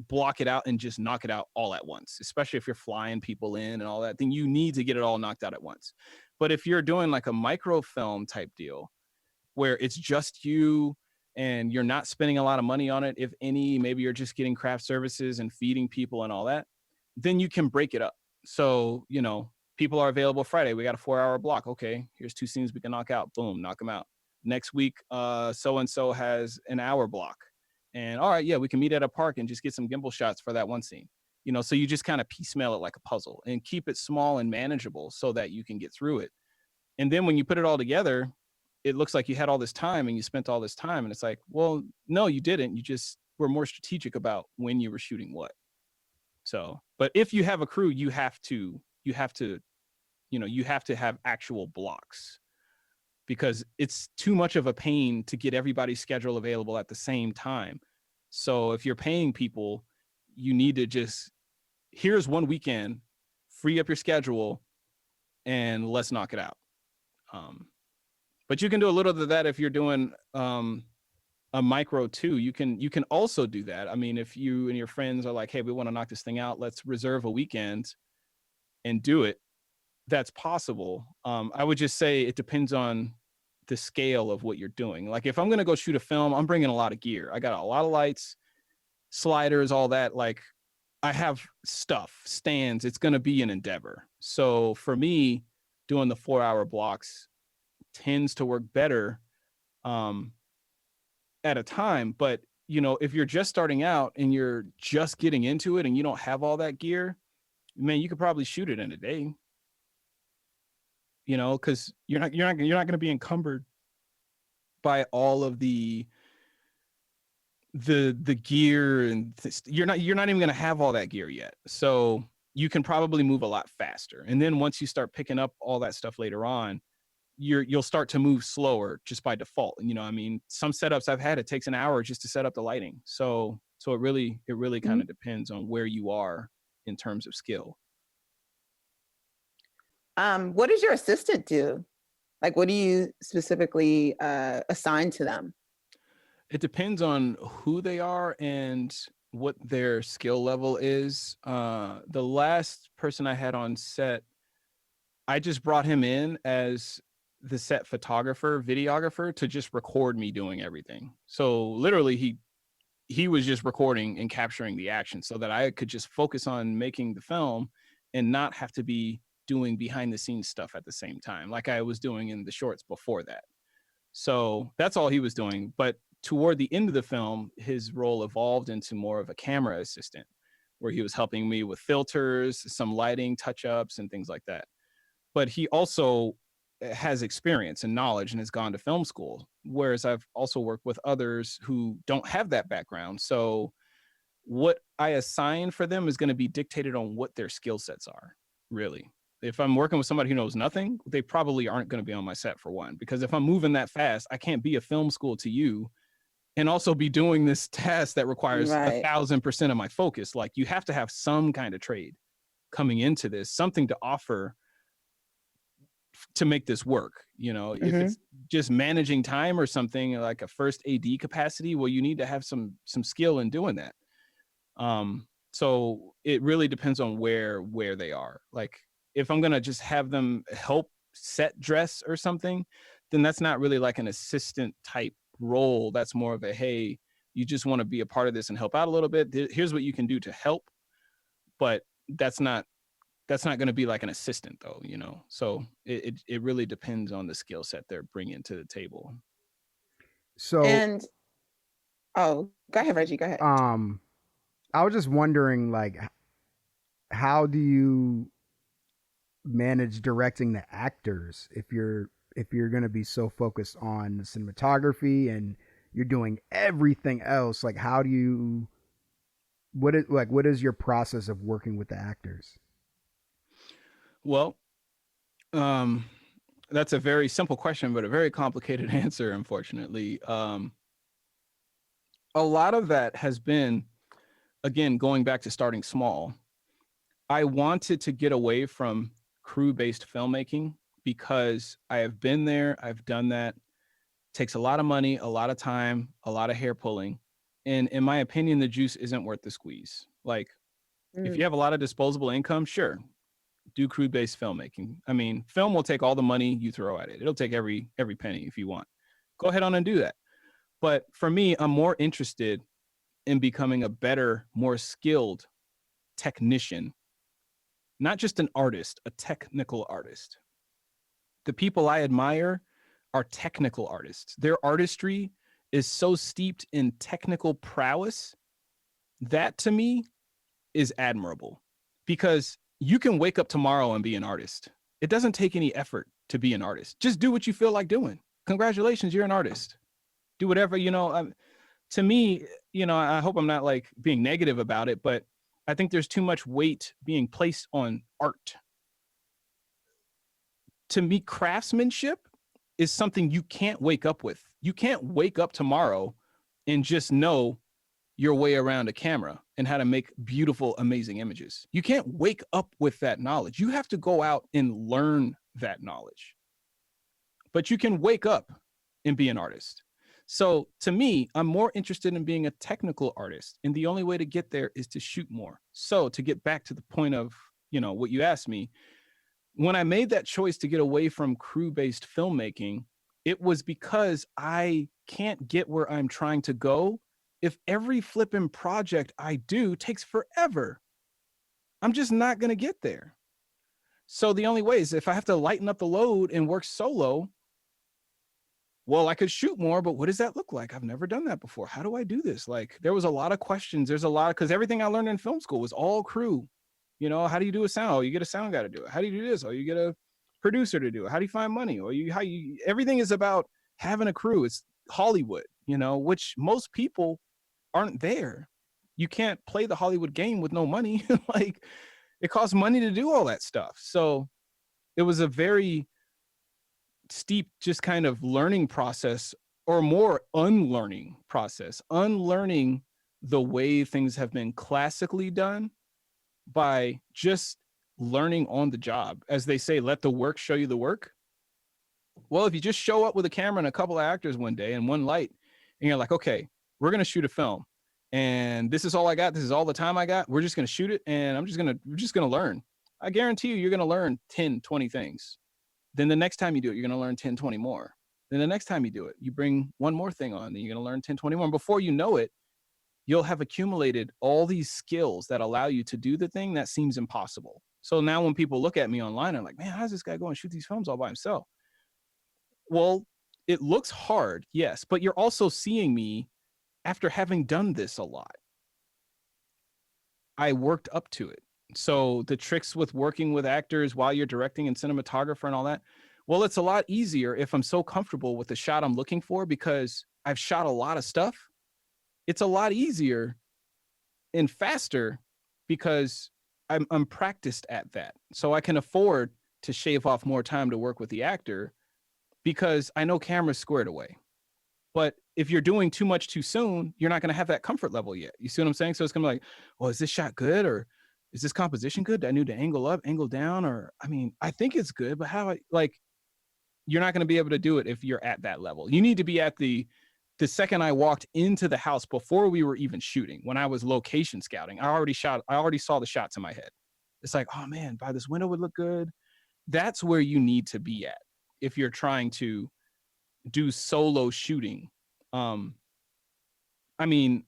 block it out and just knock it out all at once, especially if you're flying people in and all that, then you need to get it all knocked out at once. But if you're doing like a microfilm type deal where it's just you and you're not spending a lot of money on it, if any, maybe you're just getting craft services and feeding people and all that, then you can break it up. So, you know, people are available Friday. We got a 4-hour block. Okay, here's 2 scenes we can knock out. Boom, knock them out. Next week, so-and-so has an hour block. And all right, yeah, we can meet at a park and just get some gimbal shots for that one scene. You know, so you just kind of piecemeal it like a puzzle and keep it small and manageable so that you can get through it. And then when you put it all together, it looks like you had all this time and you spent all this time. And it's like, well, no, you didn't. You just were more strategic about when you were shooting what. So, but if you have a crew, you have to have actual blocks, because it's too much of a pain to get everybody's schedule available at the same time. So if you're paying people, you need to just, here's one weekend, free up your schedule and let's knock it out. But you can do a little of that if you're doing a micro too. You can also do that. I mean, if you and your friends are like, hey, we want to knock this thing out, let's reserve a weekend and do it. That's possible. I would just say it depends on the scale of what you're doing. Like if I'm going to go shoot a film, I'm bringing a lot of gear. I got a lot of lights, sliders, all that. Like I have stuff, stands. It's going to be an endeavor. So for me, doing the 4-hour blocks tends to work better at a time. But, you know, if you're just starting out and you're just getting into it and you don't have all that gear, man, you could probably shoot it in a day. You know, because you're not going to be encumbered by all of the gear, and you're not even going to have all that gear yet. So you can probably move a lot faster. And then once you start picking up all that stuff later on, you'll start to move slower just by default. And, I mean, some setups I've had, it takes an hour just to set up the lighting. So it really kind of depends on where you are in terms of skill. What does your assistant do? Like, what do you specifically assign to them? It depends on who they are and what their skill level is. The last person I had on set, I just brought him in as the set photographer, videographer, to just record me doing everything. So literally he was just recording and capturing the action so that I could just focus on making the film and not have to be doing behind the scenes stuff at the same time, like I was doing in the shorts before that. So that's all he was doing. But toward the end of the film, his role evolved into more of a camera assistant, where he was helping me with filters, some lighting touch-ups and things like that. But he also has experience and knowledge and has gone to film school, whereas I've also worked with others who don't have that background. So what I assign for them is going to be dictated on what their skill sets are, really. If I'm working with somebody who knows nothing, they probably aren't going to be on my set, for one, because if I'm moving that fast, I can't be a film school to you and also be doing this task that requires 1,000% of my focus. Like, you have to have some kind of trade coming into this, something to offer to make this work. If it's just managing time or something like a first AD capacity, well, you need to have some skill in doing that. So it really depends on where they are. Like, if I'm going to just have them help set dress or something, then that's not really like an assistant type role. That's more of a, hey, you just want to be a part of this and help out a little bit. Here's what you can do to help. But that's not going to be like an assistant though, So it really depends on the skill set they're bringing to the table. So, go ahead, Reggie, go ahead. I was just wondering, like, how do you manage directing the actors if you're going to be so focused on the cinematography and you're doing everything else? Like, what is your process of working with the actors? Well, that's a very simple question, but a very complicated answer, unfortunately. A lot of that has been, again, going back to starting small. I wanted to get away from crew-based filmmaking because I have been there, I've done that. It takes a lot of money, a lot of time, a lot of hair pulling. And in my opinion, the juice isn't worth the squeeze. Like, if you have a lot of disposable income, sure, do crew-based filmmaking. I mean, film will take all the money you throw at it. It'll take every penny if you want. Go ahead on and do that. But for me, I'm more interested in becoming a better, more skilled technician, not just an artist, a technical artist. The people I admire are technical artists. Their artistry is so steeped in technical prowess. That to me is admirable, because you can wake up tomorrow and be an artist. It doesn't take any effort to be an artist. Just do what you feel like doing. Congratulations, you're an artist. Do whatever, to me, I hope I'm not like being negative about it, but I think there's too much weight being placed on art. To me, craftsmanship is something you can't wake up with. You can't wake up tomorrow and just know your way around a camera and how to make beautiful, amazing images. You can't wake up with that knowledge. You have to go out and learn that knowledge. But you can wake up and be an artist. So to me, I'm more interested in being a technical artist. And the only way to get there is to shoot more. So to get back to the point of, what you asked me, when I made that choice to get away from crew-based filmmaking, it was because I can't get where I'm trying to go if every flipping project I do takes forever. I'm just not going to get there. So the only way is if I have to lighten up the load and work solo, well, I could shoot more, but what does that look like? I've never done that before. How do I do this? Like, there was a lot of questions. Because everything I learned in film school was all crew. How do you do a sound? Oh, you get a sound guy to do it. How do you do this? Oh, you get a producer to do it. How do you find money? Or everything is about having a crew. It's Hollywood, which most people aren't there. You can't play the Hollywood game with no money. Like, it costs money to do all that stuff. So it was steep just kind of learning process, or more unlearning process, unlearning the way things have been classically done by just learning on the job. As they say, let the work show you the work. Well, if you just show up with a camera and a couple of actors one day and one light, and you're like, okay, we're going to shoot a film, and this is all I got. This is all the time I got. We're just going to shoot it, and we're just going to learn. I guarantee you're going to learn 10, 20 things. Then the next time you do it, you're going to learn 10, 20 more. Then the next time you do it, you bring one more thing on, then you're going to learn 10, 20 more. And before you know it, you'll have accumulated all these skills that allow you to do the thing that seems impossible. So now when people look at me online, I'm like, man, how's this guy go and shoot these films all by himself? Well, it looks hard, yes, but you're also seeing me after having done this a lot. I worked up to it. So the tricks with working with actors while you're directing and cinematographer and all that, well, it's a lot easier if I'm so comfortable with the shot I'm looking for because I've shot a lot of stuff. It's a lot easier and faster because I'm practiced at that. So I can afford to shave off more time to work with the actor because I know camera's squared away. But if you're doing too much too soon, you're not going to have that comfort level yet. You see what I'm saying? So it's going to be like, oh, is this shot good? Or is this composition good? Do I need to angle up, angle down? Or, I mean, I think it's good, but you're not going to be able to do it if you're at that level. You need to be at the second I walked into the house before we were even shooting, when I was location scouting, I already saw the shots in my head. It's like, oh man, by this window would look good. That's where you need to be at if you're trying to do solo shooting. I mean,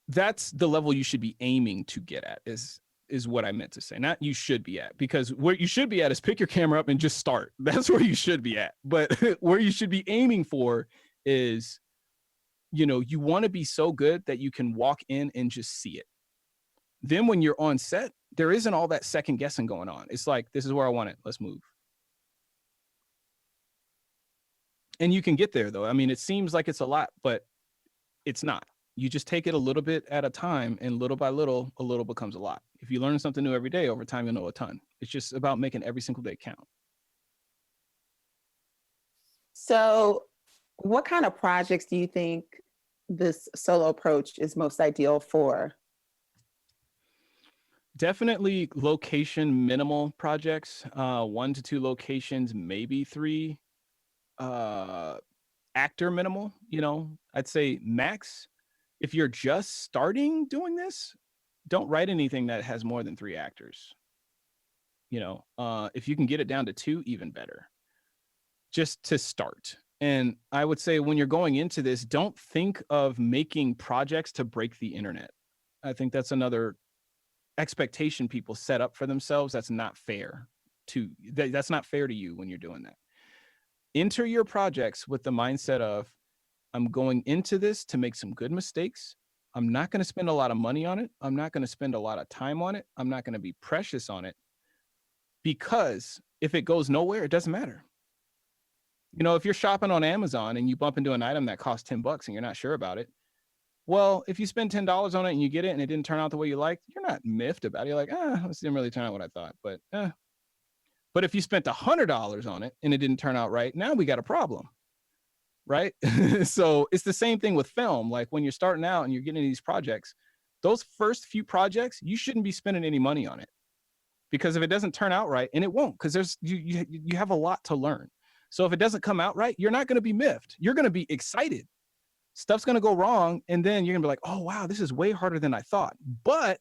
that's the level you should be aiming to get at is what I meant to say. Not you should be at, because where you should be at is pick your camera up and just start. That's where you should be at. But where you should be aiming for is, you want to be so good that you can walk in and just see it. Then when you're on set, there isn't all that second guessing going on. It's like, this is where I want it. Let's move. And you can get there though. I mean, it seems like it's a lot, but it's not. You just take it a little bit at a time, and little by little, a little becomes a lot. If you learn something new every day, over time, you'll know a ton. It's just about making every single day count. So what kind of projects do you think this solo approach is most ideal for? Definitely location minimal projects, 1 to 2 locations, maybe 3. Actor minimal, I'd say max. If you're just starting doing this, don't write anything that has more than 3 actors. If you can get it down to 2, even better, just to start. And I would say when you're going into this, don't think of making projects to break the internet. I think that's another expectation people set up for themselves. That's not fair that's not fair to you when you're doing that. Enter your projects with the mindset of, I'm going into this to make some good mistakes. I'm not going to spend a lot of money on it. I'm not going to spend a lot of time on it. I'm not going to be precious on it, because if it goes nowhere, it doesn't matter. If you're shopping on Amazon and you bump into an item that costs $10 and you're not sure about it, well, if you spend $10 on it and you get it and it didn't turn out the way you liked, you're not miffed about it. You're like, this didn't really turn out what I thought, but But if you spent $100 on it and it didn't turn out right, now we got a problem, right? So it's the same thing with film. Like when you're starting out and you're getting these projects, those first few projects, you shouldn't be spending any money on it, because if it doesn't turn out right, and it won't, because you have a lot to learn. So if it doesn't come out right, you're not going to be miffed. You're going to be excited. Stuff's going to go wrong, and then you're going to be like, oh, wow, this is way harder than I thought. But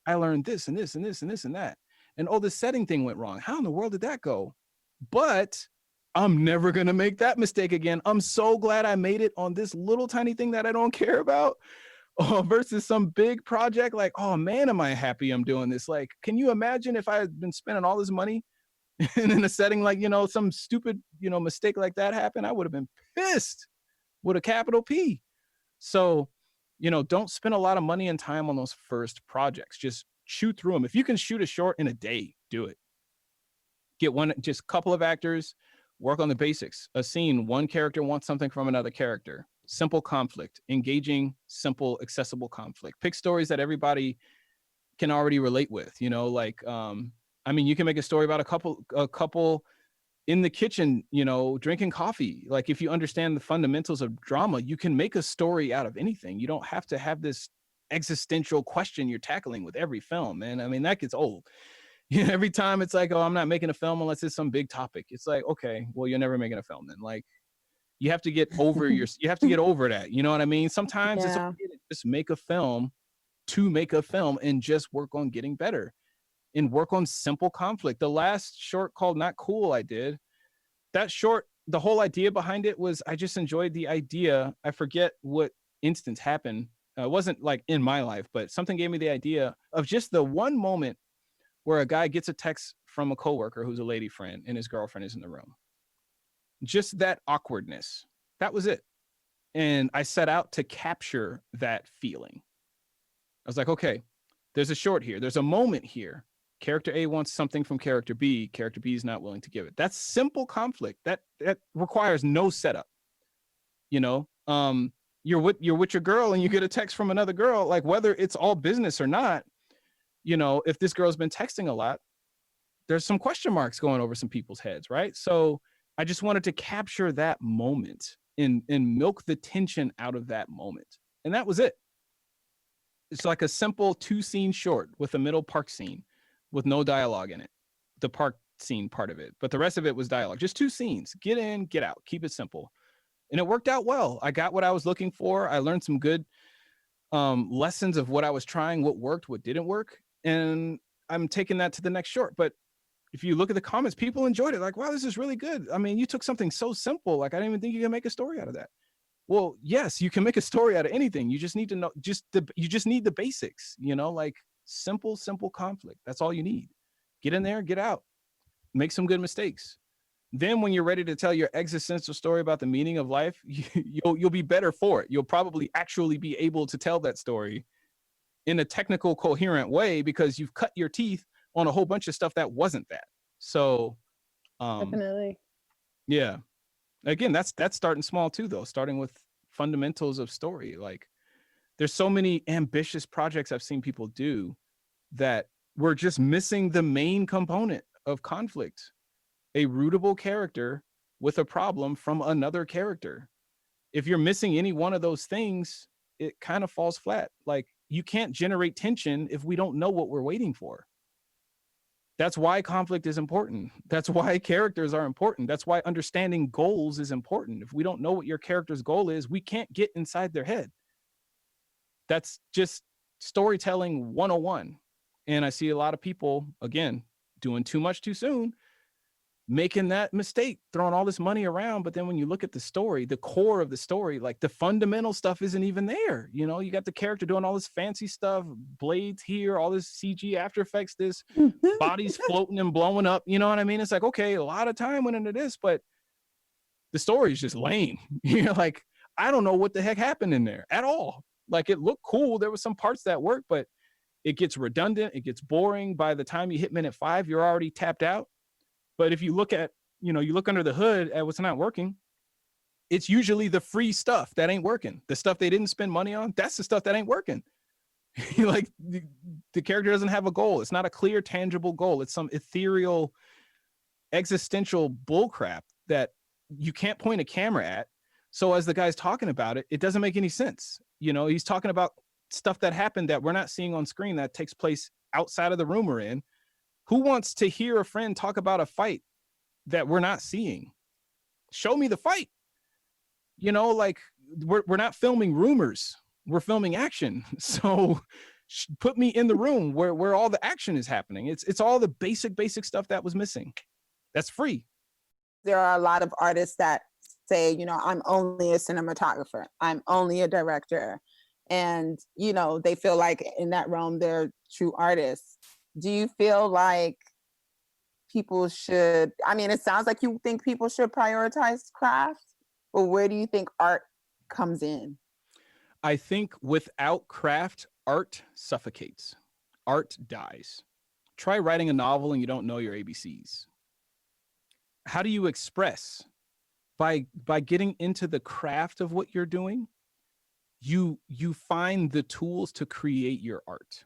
I learned this and this and this and this and that. And oh, the setting thing went wrong. How in the world did that go? But I'm never going to make that mistake again. I'm so glad I made it on this little tiny thing that I don't care about, versus some big project. Like, oh man, am I happy I'm doing this? Like, can you imagine if I had been spending all this money and in a setting like, some stupid, mistake like that happened? I would have been pissed with a capital P. So, don't spend a lot of money and time on those first projects. Just shoot through them. If you can shoot a short in a day, do it. Get just a couple of actors, work on the basics. A scene, one character wants something from another character. Simple conflict, engaging, simple, accessible conflict. Pick stories that everybody can already relate with. You can make a story about a couple in the kitchen, you know, drinking coffee. Like if you understand the fundamentals of drama, you can make a story out of anything. You don't have to have this existential question you're tackling with every film, man. I mean, that gets old. You know, every time it's like, oh, I'm not making a film unless it's some big topic. It's like, okay, well, you're never making a film then. Like you have to get over you have to get over that. You know what I mean? Sometimes it's okay to just make a film to make a film and just work on getting better and work on simple conflict. The last short called Not Cool I did, that short, the whole idea behind it was I just enjoyed the idea. I forget what instance happened. It wasn't like in my life, but something gave me the idea of just the one moment where a guy gets a text from a coworker who's a lady friend and his girlfriend is in the room. Just that awkwardness. That was it. And I set out to capture that feeling. I was like, okay, there's a short here. There's a moment here. Character A wants something from character B. Character B is not willing to give it. That's simple conflict. That requires no setup. You know, you're with your girl and you get a text from another girl, like whether it's all business or not, you know, if this girl's been texting a lot, there's some question marks going over some people's heads, right? So I just wanted to capture that moment and milk the tension out of that moment. And that was it. It's like a simple 2-scene short with a middle park scene with no dialogue in it, the park scene part of it. But the rest of it was dialogue, just 2 scenes, get in, get out, keep it simple. And it worked out well. I got what I was looking for. I learned some good lessons of what I was trying, what worked, what didn't work. And I'm taking that to the next short. But if you look at the comments, people enjoyed it. Like, wow, this is really good. I mean, you took something so simple. Like, I didn't even think you could make a story out of that. Well, yes, you can make a story out of anything. You just need to know, you just need the basics, you know, like simple conflict. That's all you need. Get in there, get out, make some good mistakes. Then when you're ready to tell your existential story about the meaning of life, you'll be better for it. You'll probably actually be able to tell that story in a technical, coherent way because you've cut your teeth on a whole bunch of stuff that wasn't that. So definitely. Yeah. Again, that's starting small too, though, starting with fundamentals of story. Like there's so many ambitious projects I've seen people do that we're just missing the main component of conflict, a rootable character with a problem from another character. If you're missing any one of those things, it kind of falls flat. Like you can't generate tension if we don't know what we're waiting for. That's why conflict is important. That's why characters are important. That's why understanding goals is important. If we don't know what your character's goal is, we can't get inside their head. That's just storytelling 101. And I see a lot of people, again, doing too much too soon, making that mistake, throwing all this money around. But then when you look at the story, the core of the story, like the fundamental stuff isn't even there. You know, you got the character doing all this fancy stuff, blades here, all this CG After Effects, this bodies floating and blowing up. You know what I mean? It's like, okay, a lot of time went into this, but the story is just lame. You're like, I don't know what the heck happened in there at all. Like it looked cool. There were some parts that worked, but it gets redundant. It gets boring. By the time you hit minute 5, you're already tapped out. But if you look at, you know, you look under the hood at what's not working, it's usually the free stuff that ain't working. The stuff they didn't spend money on, that's the stuff that ain't working. Like the character doesn't have a goal. It's not a clear, tangible goal. It's some ethereal, existential bullcrap that you can't point a camera at. So as the guy's talking about it, it doesn't make any sense. You know, he's talking about stuff that happened that we're not seeing on screen that takes place outside of the room we're in. Who wants to hear a friend talk about a fight that we're not seeing? Show me the fight. You know, like we're not filming rumors. We're filming action. So put me in the room where all the action is happening. It's all the basic stuff that was missing. That's free. There are a lot of artists that say, you know, I'm only a cinematographer. I'm only a director. And, you know, they feel like in that realm, they're true artists. Do you feel like people should, I mean, it sounds like you think people should prioritize craft, but where do you think art comes in? I think without craft, art suffocates. Art dies. Try writing a novel and you don't know your ABCs. How do you express? By getting into the craft of what you're doing, you find the tools to create your art.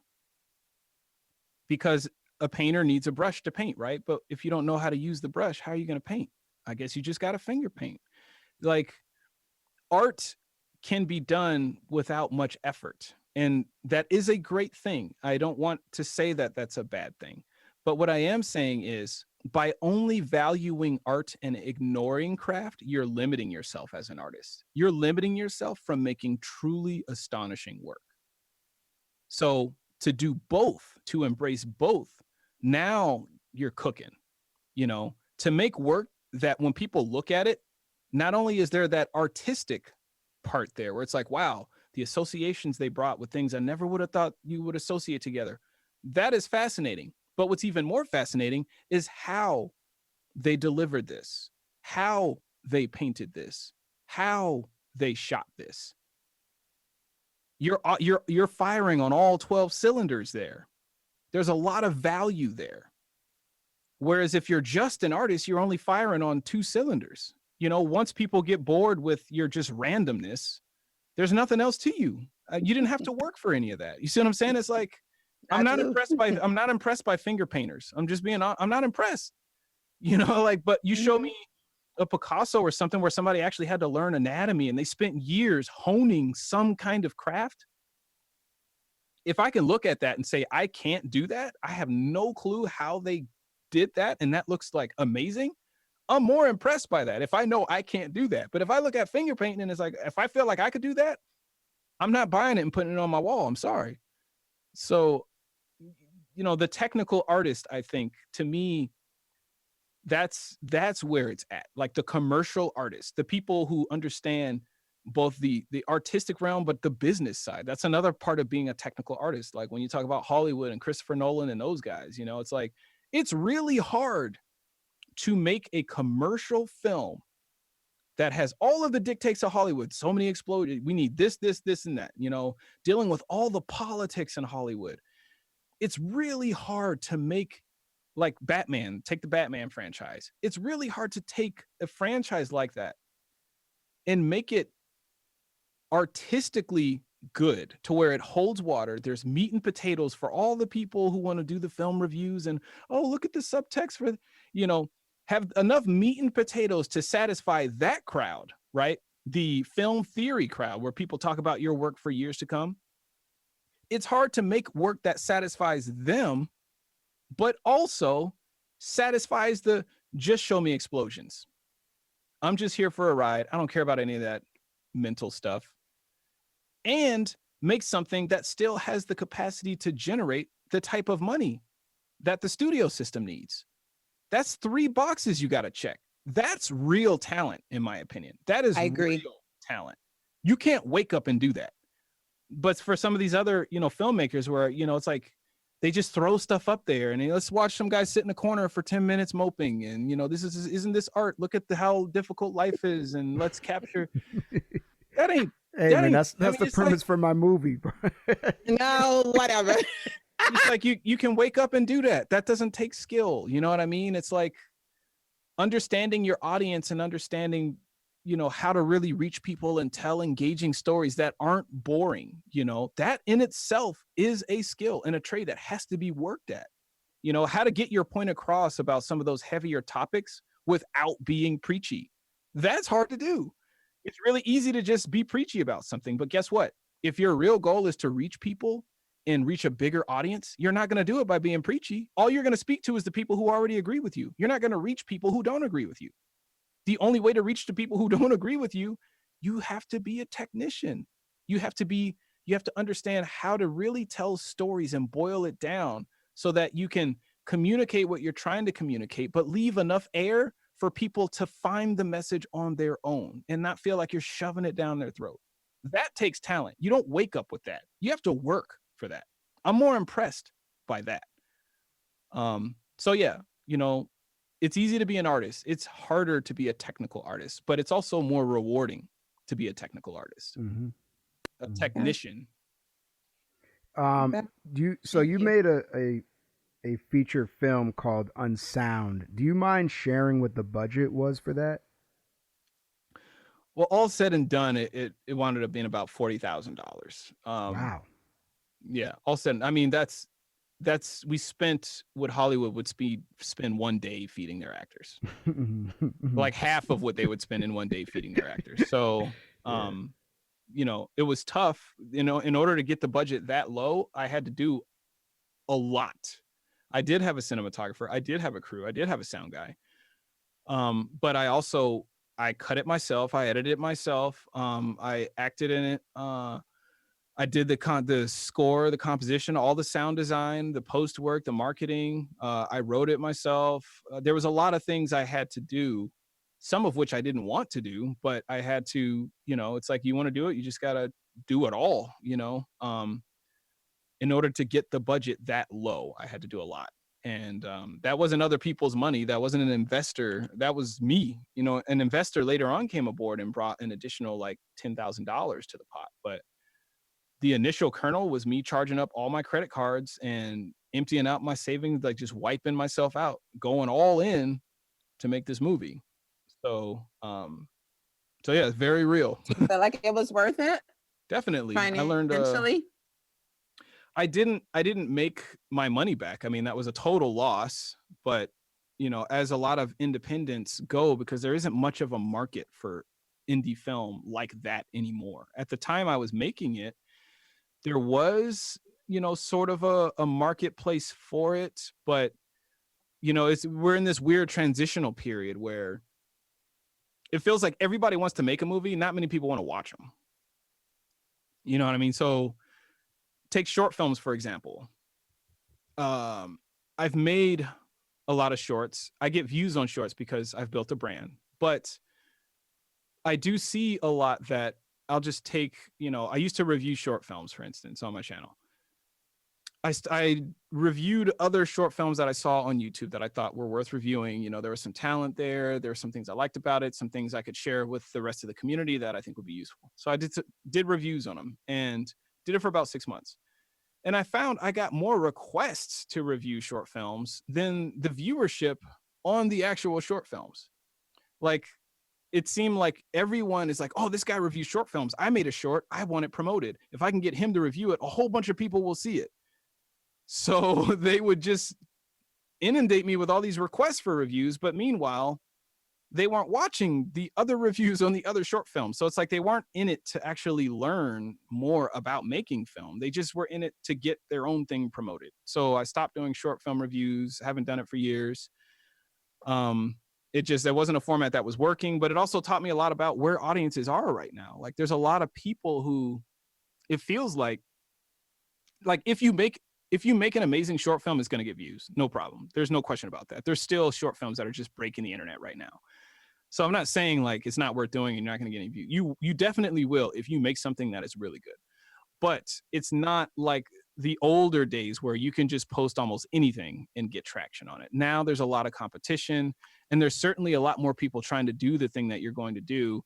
Because a painter needs a brush to paint, right? But if you don't know how to use the brush, how are you going to paint? I guess you just got to finger paint. Like, art can be done without much effort. And that is a great thing. I don't want to say that that's a bad thing. But what I am saying is, by only valuing art and ignoring craft, you're limiting yourself as an artist. You're limiting yourself from making truly astonishing work. So to do both, to embrace both, now you're cooking, to make work that when people look at it, not only is there that artistic part there where it's like, wow, the associations they brought with things I never would have thought you would associate together. That is fascinating. But what's even more fascinating is how they delivered this, how they painted this, how they shot this. You're firing on all 12 cylinders there. There's a lot of value there. Whereas if you're just an artist, you're only firing on 2 cylinders. Once people get bored with your just randomness, there's nothing else to you. You didn't have to work for any of that. You see what I'm saying? It's like, I'm not impressed by finger painters. I'm not impressed, but you show me a Picasso or something where somebody actually had to learn anatomy and they spent years honing some kind of craft. If I can look at that and say, I can't do that, I have no clue how they did that, and that looks like amazing, I'm more impressed by that if I know I can't do that. But if I look at finger painting and it's like, if I feel like I could do that, I'm not buying it and putting it on my wall. I'm sorry. So, the technical artist, I think, to me, that's where it's at. Like the commercial artist, the people who understand both the artistic realm, but the business side. That's another part of being a technical artist. Like when you talk about Hollywood and Christopher Nolan and those guys, it's like, it's really hard to make a commercial film that has all of the dictates of Hollywood. So many exploded. We need this, and that, dealing with all the politics in Hollywood. It's really hard to make, like Batman, take the Batman franchise. It's really hard to take a franchise like that and make it artistically good to where it holds water. There's meat and potatoes for all the people who want to do the film reviews and, oh, look at the subtext for, have enough meat and potatoes to satisfy that crowd, right? The film theory crowd where people talk about your work for years to come. It's hard to make work that satisfies them, but also satisfies the just show me explosions. I'm just here for a ride. I don't care about any of that mental stuff. And make something that still has the capacity to generate the type of money that the studio system needs. That's 3 boxes you got to check. That's real talent, in my opinion. That is real talent. You can't wake up and do that. But for some of these other, filmmakers where, it's like they just throw stuff up there and let's watch some guy sit in a corner for 10 minutes moping. And, isn't this art? Look at how difficult life is. And let's capture. That ain't. Hey, man, that's the premise for my movie, bro. No, whatever. It's like you can wake up and do that. That doesn't take skill. You know what I mean? It's like understanding your audience and understanding, how to really reach people and tell engaging stories that aren't boring. That in itself is a skill and a trait that has to be worked at. How to get your point across about some of those heavier topics without being preachy. That's hard to do. It's really easy to just be preachy about something. But guess what? If your real goal is to reach people and reach a bigger audience, you're not going to do it by being preachy. All you're going to speak to is the people who already agree with you. You're not going to reach people who don't agree with you. The only way to reach the people who don't agree with you, you have to be a technician. You have to understand how to really tell stories and boil it down so that you can communicate what you're trying to communicate, but leave enough air for people to find the message on their own and not feel like you're shoving it down their throat. That takes talent. You don't wake up with that. You have to work for that. I'm more impressed by that. So yeah, it's easy to be an artist. It's harder to be a technical artist, but it's also more rewarding to be a technical artist, a technician. You made a feature film called Unsound. Do you mind sharing what the budget was for that? Well, all said and done, it wound up being about $40,000. Wow. Yeah, all said. I mean, that's we spent what Hollywood would spend one day feeding their actors, like half of what they would spend in one day feeding their actors. So, you know, it was tough. You know, in order to get the budget that low, I had to do a lot. I did have a cinematographer. I did have a crew. I did have a sound guy. But I cut it myself. I edited it myself. I acted in it. I did the score, the composition, all the sound design, the post work, the marketing. I wrote it myself. There was a lot of things I had to do, some of which I didn't want to do, but I had to, you know, it's like, you want to do it, you just got to do it all, you know. In order to get the budget that low, I had to do a lot. And that wasn't other people's money. That wasn't an investor. That was me. You know, an investor later on came aboard and brought an additional like $10,000 to the pot. But the initial kernel was me charging up all my credit cards and emptying out my savings, like just wiping myself out, going all in to make this movie. So, yeah, it's very real. You feel like it was worth it? Definitely. I learned I didn't make my money back. I mean, that was a total loss, but you know, as a lot of independents go, because there isn't much of a market for indie film like that anymore. At the time I was making it, there was, you know, sort of a marketplace for it, but you know, we're in this weird transitional period where it feels like everybody wants to make a movie. Not many people want to watch them. You know what I mean? So take short films, for example. I've made a lot of shorts. I get views on shorts because I've built a brand, but I do see a lot that I'll just take, you know, I used to review short films, for instance, on my channel. I reviewed other short films that I saw on YouTube that I thought were worth reviewing. You know, there was some talent there. There were some things I liked about it, some things I could share with the rest of the community that I think would be useful. So I did reviews on them and did it for about 6 months. And I found I got more requests to review short films than the viewership on the actual short films. Like, it seemed like everyone is like, oh, this guy reviews short films. I made a short. I want it promoted. If I can get him to review it, a whole bunch of people will see it. So they would just inundate me with all these requests for reviews. But meanwhile, they weren't watching the other reviews on the other short films. So it's like they weren't in it to actually learn more about making film. They just were in it to get their own thing promoted. So I stopped doing short film reviews. Haven't done it for years. There wasn't a format that was working, but it also taught me a lot about where audiences are right now. Like, there's a lot of people who it feels like if you make an amazing short film, it's going to get views. No problem. There's no question about that. There's still short films that are just breaking the internet right now. So I'm not saying like it's not worth doing and you're not going to get any views. You definitely will if you make something that is really good. But it's not like the older days where you can just post almost anything and get traction on it. Now there's a lot of competition, and there's certainly a lot more people trying to do the thing that you're going to do.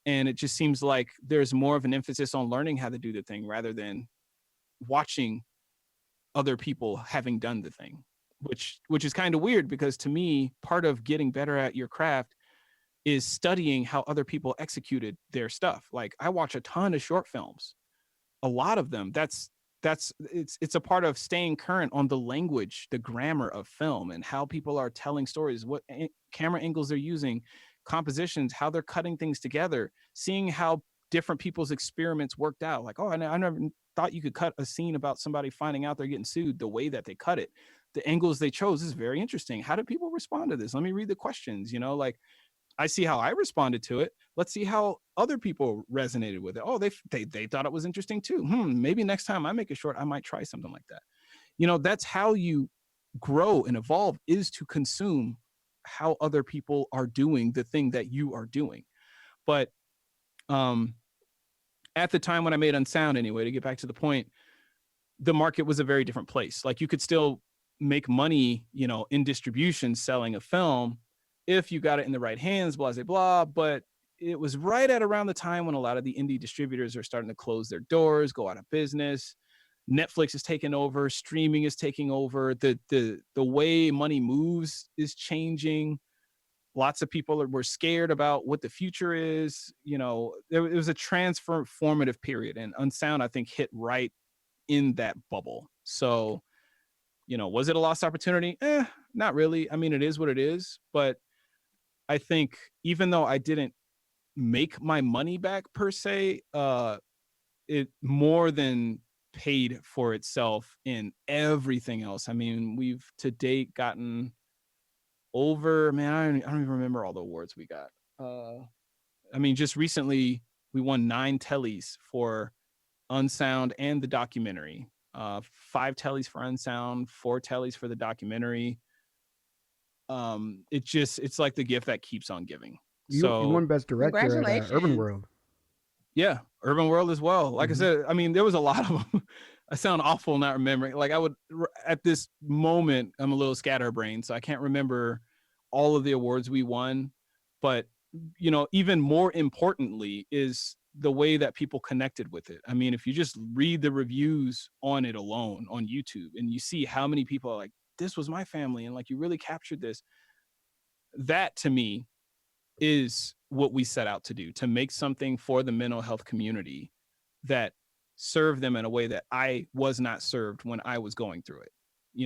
And it just seems like there's more of an emphasis on learning how to do the thing rather than watching other people having done the thing, which is kind of weird, because to me, part of getting better at your craft is studying how other people executed their stuff. Like, I watch a ton of short films, a lot of them. It's a part of staying current on the language, the grammar of film, and how people are telling stories, what camera angles they're using, compositions, how they're cutting things together, seeing how different people's experiments worked out. Like, oh, I never thought you could cut a scene about somebody finding out they're getting sued. The way that they cut it, the angles they chose is very interesting. How did people respond to this? Let me read the questions. You know, like, I see how I responded to it. Let's see how other people resonated with it. Oh, they thought it was interesting too. Maybe next time I make a short, I might try something like that. You know, that's how you grow and evolve, is to consume how other people are doing the thing that you are doing. But at the time when I made Unsound, anyway, to get back to the point, the market was a very different place. Like, you could still make money, you know, in distribution selling a film if you got it in the right hands, blah, blah, blah. But it was right at around the time when a lot of the indie distributors are starting to close their doors, go out of business. Netflix is taking over, streaming is taking over. The way money moves is changing. Lots of people were scared about what the future is. You know, it was a transformative period, and Unsound, I think, hit right in that bubble. So Was it a lost opportunity? Not really. I mean, it is what it is. But I think even though I didn't make my money back per se, it more than paid for itself in everything else. I mean, we've to date gotten over, man, I don't even remember all the awards we got. I mean, just recently we won 9 tellies for Unsound and the documentary. 5 tellies for Unsound, 4 tellies for the documentary. It's like the gift that keeps on giving. You won Best Director at Urban Congratulations. World. Yeah, Urban World as well. Like I said, I mean, there was a lot of them. I sound awful not remembering. Like at this moment, I'm a little scatterbrained, so I can't remember all of the awards we won. But, even more importantly is the way that people connected with it. I mean, if you just read the reviews on it alone on YouTube and you see how many people are like, this was my family, and like, you really captured this. That to me is what we set out to do, to make something for the mental health community that served them in a way that I was not served when I was going through it.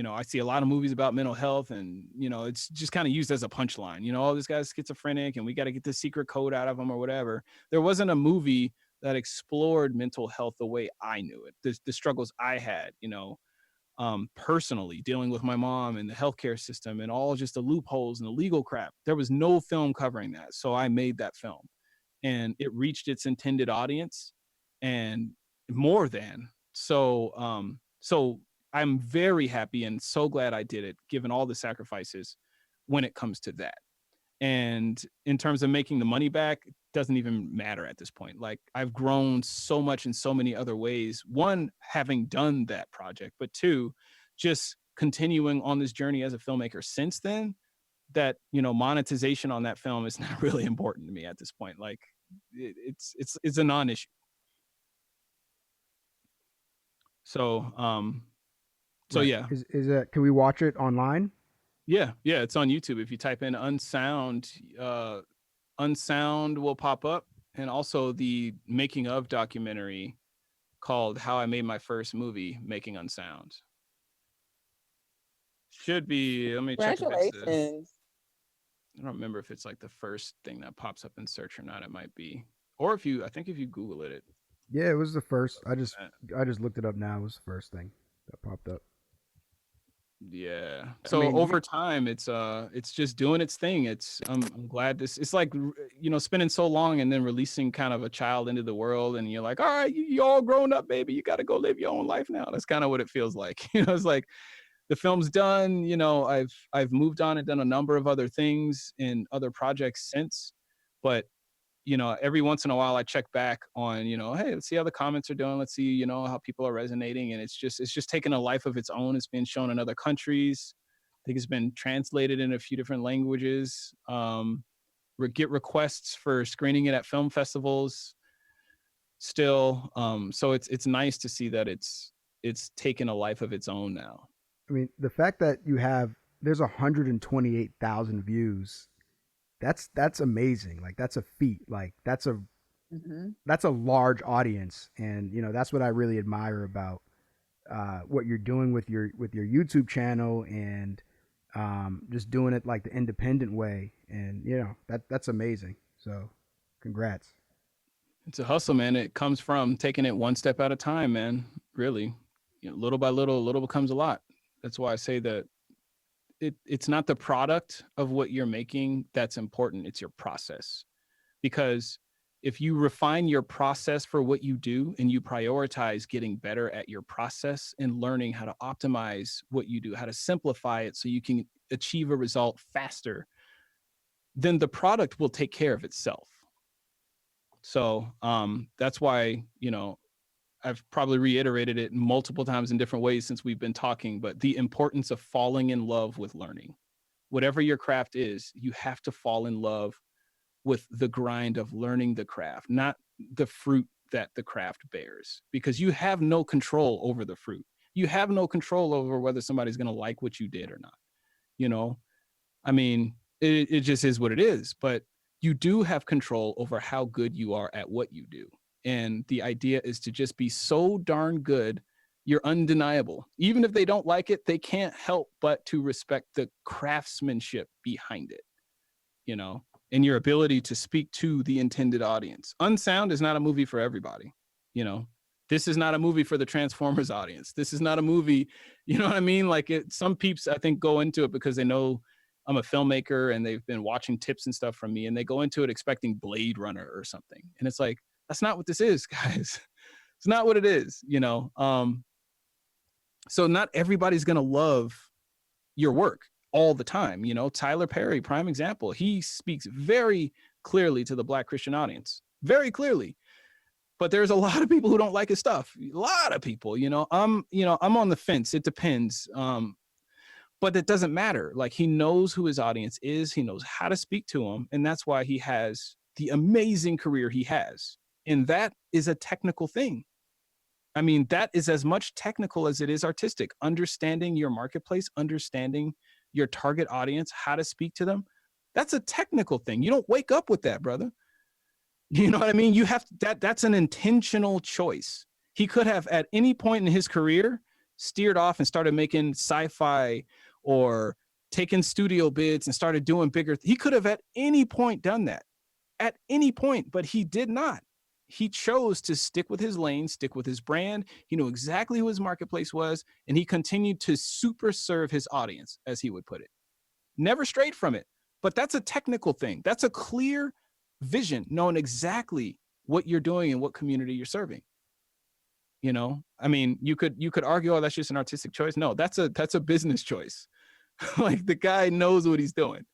I see a lot of movies about mental health, and, it's just kind of used as a punchline, oh, this guy's schizophrenic and we got to get the secret code out of him or whatever. There wasn't a movie that explored mental health the way I knew it, the struggles I had, personally dealing with my mom and the healthcare system and all just the loopholes and the legal crap. There was no film covering that. So I made that film, and it reached its intended audience and more than. So I'm very happy and so glad I did it, given all the sacrifices when it comes to that. And in terms of making the money back, it doesn't even matter at this point. Like, I've grown so much in so many other ways. One, having done that project, but 2, just continuing on this journey as a filmmaker since then, that, monetization on that film is not really important to me at this point. Like, it's a non-issue. So, Right. yeah. Is that, can we watch it online? Yeah, it's on YouTube. If you type in Unsound, Unsound will pop up, and also the making of documentary called How I Made My First Movie, Making Unsound. Should be, let me check if it's Congratulations. I don't remember if it's like the first thing that pops up in search or not. It might be. Or I think if you Google it. Yeah, it was the first. I just looked it up now. It was the first thing that popped up. Yeah. So over time, it's just doing its thing. I'm glad it's like, spending so long and then releasing kind of a child into the world, and you're like, all right, you all grown up, baby. You got to go live your own life now. That's kind of what it feels like. It's like the film's done. I've moved on and done a number of other things in other projects since, but every once in a while I check back on, hey, let's see how the comments are doing. Let's see, how people are resonating. And it's just taken a life of its own. It's been shown in other countries. I think it's been translated in a few different languages. Get requests for screening it at film festivals still. So it's nice to see that it's taken a life of its own now. I mean, the fact that there's 128,000 views, that's amazing. Like, that's a feat. Like, that's a large audience, and that's what I really admire about what you're doing with your YouTube channel, and just doing it like the independent way, and that's amazing. So, congrats. It's a hustle, man. It comes from taking it one step at a time, man. Really, little by little, little becomes a lot. That's why I say that it's not the product of what you're making that's important. It's your process. Because if you refine your process for what you do, and you prioritize getting better at your process and learning how to optimize what you do, how to simplify it so you can achieve a result faster, then the product will take care of itself. So that's why, I've probably reiterated it multiple times in different ways since we've been talking, but the importance of falling in love with learning. Whatever your craft is, you have to fall in love with the grind of learning the craft, not the fruit that the craft bears, because you have no control over the fruit. You have no control over whether somebody's going to like what you did or not. I mean, it just is what it is, but you do have control over how good you are at what you do. And the idea is to just be so darn good, You're undeniable. Even if they don't like it, they can't help but to respect the craftsmanship behind it, you know, and your ability to speak to the intended audience. Unsound is not a movie for everybody, you know. This is not a movie for the Transformers audience. This is not a movie, you know what I mean? Like some peeps, I think, go into it because they know I'm a filmmaker and they've been watching tips and stuff from me, and they go into it expecting Blade Runner or something. And it's like, that's not what this is, guys. It's not what it is, you know. So not everybody's going to love your work all the time. You know, Tyler Perry, prime example. He speaks very clearly to the Black Christian audience, very clearly. But there's a lot of people who don't like his stuff. A lot of people, you know, I'm on the fence. It depends. But it doesn't matter. Like, he knows who his audience is. He knows how to speak to them. And that's why he has the amazing career he has. And that is a technical thing. I mean, that is as much technical as it is artistic. Understanding your marketplace, understanding your target audience, how to speak to them. That's a technical thing. You don't wake up with that, brother. You know what I mean? You have that's an intentional choice. He could have at any point in his career steered off and started making sci-fi or taken studio bids and started doing bigger. He could have at any point done that, at any point, but he did not. He chose to stick with his lane, stick with his brand. He knew exactly who his marketplace was, and he continued to super serve his audience, as he would put it. Never strayed from it, but that's a technical thing. That's a clear vision, knowing exactly what you're doing and what community you're serving. You know, I mean, you could argue, oh, that's just an artistic choice. No, that's a business choice. Like, the guy knows what he's doing.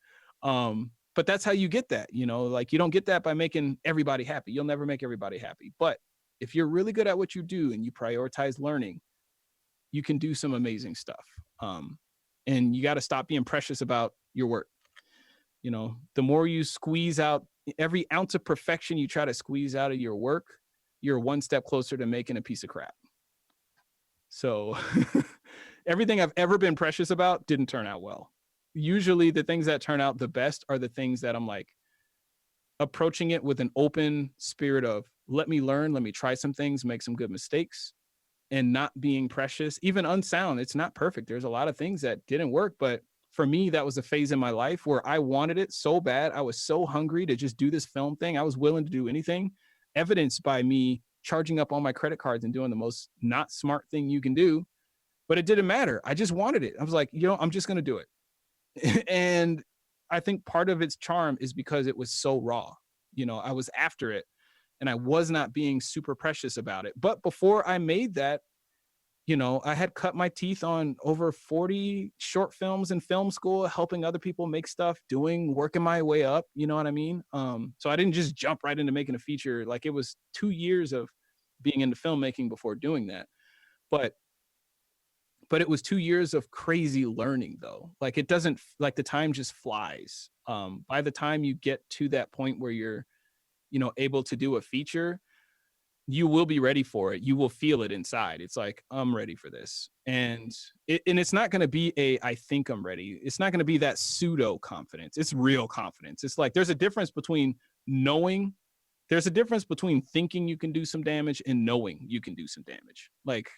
But that's how you get that, you know, like, you don't get that by making everybody happy. You'll never make everybody happy. But if you're really good at what you do and you prioritize learning, you can do some amazing stuff. And you got to stop being precious about your work. You know, the more you squeeze out every ounce of perfection you try to squeeze out of your work, you're one step closer to making a piece of crap. So everything I've ever been precious about didn't turn out well. Usually the things that turn out the best are the things that I'm like approaching it with an open spirit of, let me learn, let me try some things, make some good mistakes, and not being precious. Even Unsound, it's not perfect. There's a lot of things that didn't work, but for me, that was a phase in my life where I wanted it so bad. I was so hungry to just do this film thing. I was willing to do anything, evidenced by me charging up all my credit cards and doing the most not smart thing you can do. But it didn't matter. I just wanted it. I was like, you know, I'm just going to do it. And I think part of its charm is because it was so raw. You know, I was after it and I was not being super precious about it. But before I made that, you know, I had cut my teeth on over 40 short films in film school, helping other people make stuff, working my way up. You know what I mean? So I didn't just jump right into making a feature. Like, it was 2 years of being into filmmaking before doing that. But it was 2 years of crazy learning, though. Like, it doesn't, like, the time just flies. By the time you get to that point where you're, you know, able to do a feature, you will be ready for it. You will feel it inside. It's like, I'm ready for this. And it's not going to be I think I'm ready. It's not going to be that pseudo confidence. It's real confidence. It's like, there's a difference between thinking you can do some damage and knowing you can do some damage. Like,